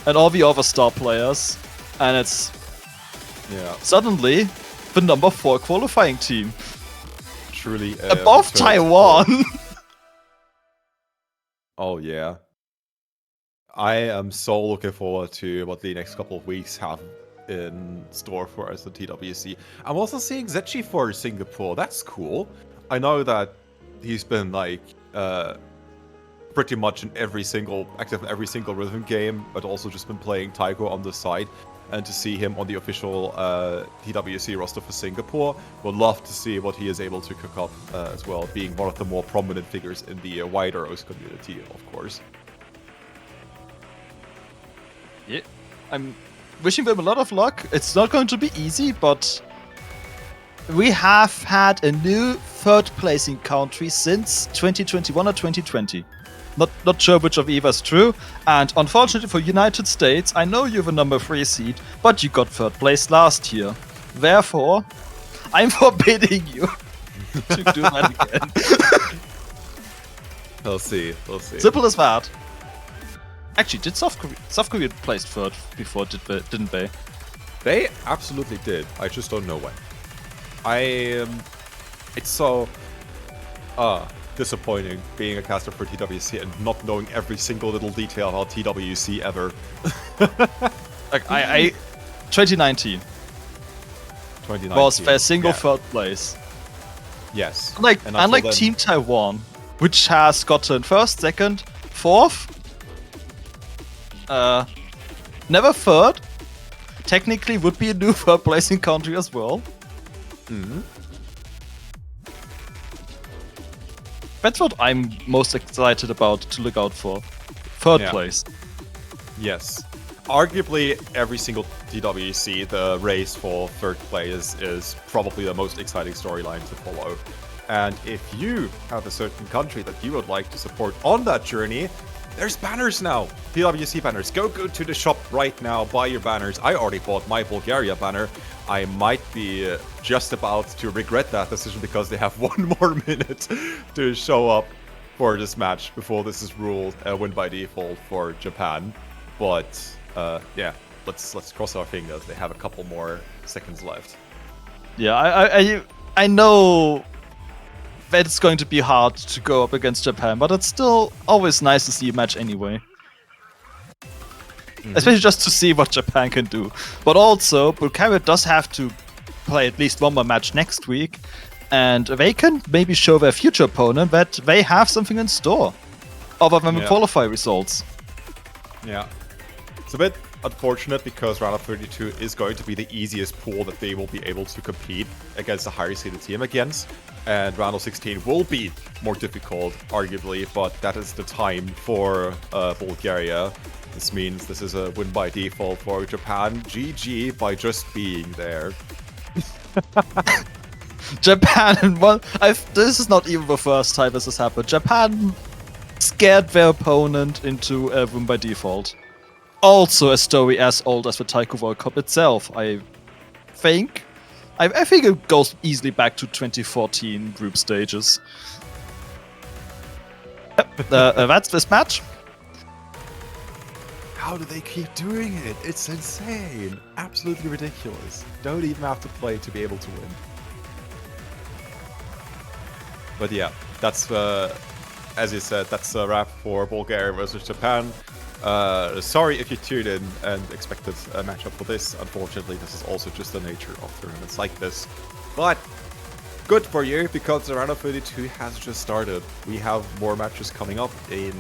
[SPEAKER 3] and all the other star players, and it's suddenly the number 4 qualifying team.
[SPEAKER 1] Truly
[SPEAKER 3] above Taiwan.
[SPEAKER 1] Oh yeah. I am so looking forward to what the next couple of weeks have in store for us at TWC. I'm also seeing Zetchi for Singapore. That's cool. I know that he's been like pretty much active in every single rhythm game, but also just been playing taiko on the side. And to see him on the official TWC roster for Singapore, would love to see what he is able to cook up as well, being one of the more prominent figures in the wider OS community, of course.
[SPEAKER 3] Yeah, I'm wishing them a lot of luck. It's not going to be easy, but we have had a new third placing country since 2021 or 2020. Not sure which of either is true, and unfortunately for United States, I know you're the number 3 seed, but you got third place last year. Therefore, I'm forbidding you to do that again.
[SPEAKER 1] We'll see.
[SPEAKER 3] Simple as that. Actually, did South Korea placed third before, didn't they?
[SPEAKER 1] They absolutely did. I just don't know when. It's so disappointing being a caster for TWC and not knowing every single little detail about TWC ever.
[SPEAKER 3] Like 2019 was their single third place.
[SPEAKER 1] Yes.
[SPEAKER 3] Unlike Team Taiwan, which has gotten first, second, fourth, never third. Technically, would be a new third placing country as well.
[SPEAKER 1] Mm-hmm.
[SPEAKER 3] That's what I'm most excited about to look out for. Third place.
[SPEAKER 1] Yes. Arguably, every single TWC, the race for third place is probably the most exciting storyline to follow. And if you have a certain country that you would like to support on that journey, there's banners now. TWC banners. Go to the shop right now, buy your banners. I already bought my Bulgaria banner. I might be just about to regret that decision because they have 1 more minute to show up for this match before this is ruled a win by default for Japan. But yeah, let's cross our fingers. They have a couple more seconds left.
[SPEAKER 3] Yeah, I know that it's going to be hard to go up against Japan, but it's still always nice to see a match anyway. Mm-hmm. Especially just to see what Japan can do. But also, Bulgaria does have to play at least 1 more match next week, and they can maybe show their future opponent that they have something in store, other than the qualify results.
[SPEAKER 1] Yeah. It's a bit unfortunate because round of 32 is going to be the easiest pool that they will be able to compete against a higher seeded team against. And round of 16 will be more difficult, arguably, but that is the time for Bulgaria. This means this is a win by default for Japan. GG by just being there.
[SPEAKER 3] Japan, this is not even the first time this has happened. Japan scared their opponent into a win by default. Also a story as old as the Taiko World Cup itself, I think. I think it goes easily back to 2014 group stages. That's this match.
[SPEAKER 1] How do they keep doing it? It's insane. Absolutely ridiculous. Don't even have to play to be able to win. But yeah, that's, as you said, that's a wrap for Bulgaria versus Japan. Sorry if you tuned in and expected a matchup for this. Unfortunately, this is also just the nature of tournaments like this. But good for you, because the round of 32 has just started. We have more matches coming up in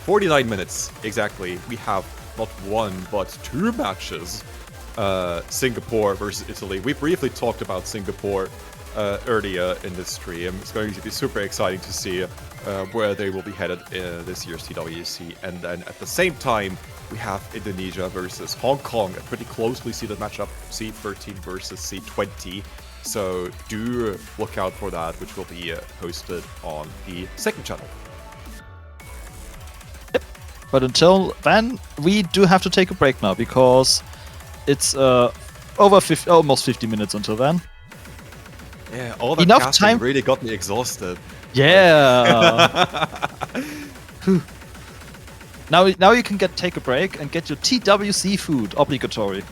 [SPEAKER 1] 49 minutes, exactly. We have not 1, but 2 matches. Singapore versus Italy. We briefly talked about Singapore earlier in this stream. It's going to be super exciting to see where they will be headed in this year's TWC. And then at the same time, we have Indonesia versus Hong Kong, a pretty closely seeded matchup, C13 versus C20. So do look out for that, which will be hosted on the second channel.
[SPEAKER 3] But until then, we do have to take a break now because it's almost 50 minutes until then.
[SPEAKER 1] Yeah, all that
[SPEAKER 3] Enough
[SPEAKER 1] casting
[SPEAKER 3] time-
[SPEAKER 1] really got me exhausted.
[SPEAKER 3] Yeah. Whew. Now you can take a break and get your TWC food obligatory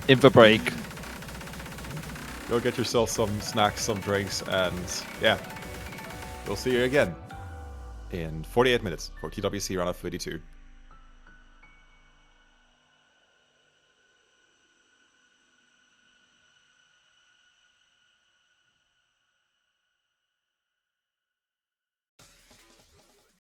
[SPEAKER 3] in the break.
[SPEAKER 1] Go get yourself some snacks, some drinks, and yeah, we'll see you again in 48 minutes for TWC round of 32.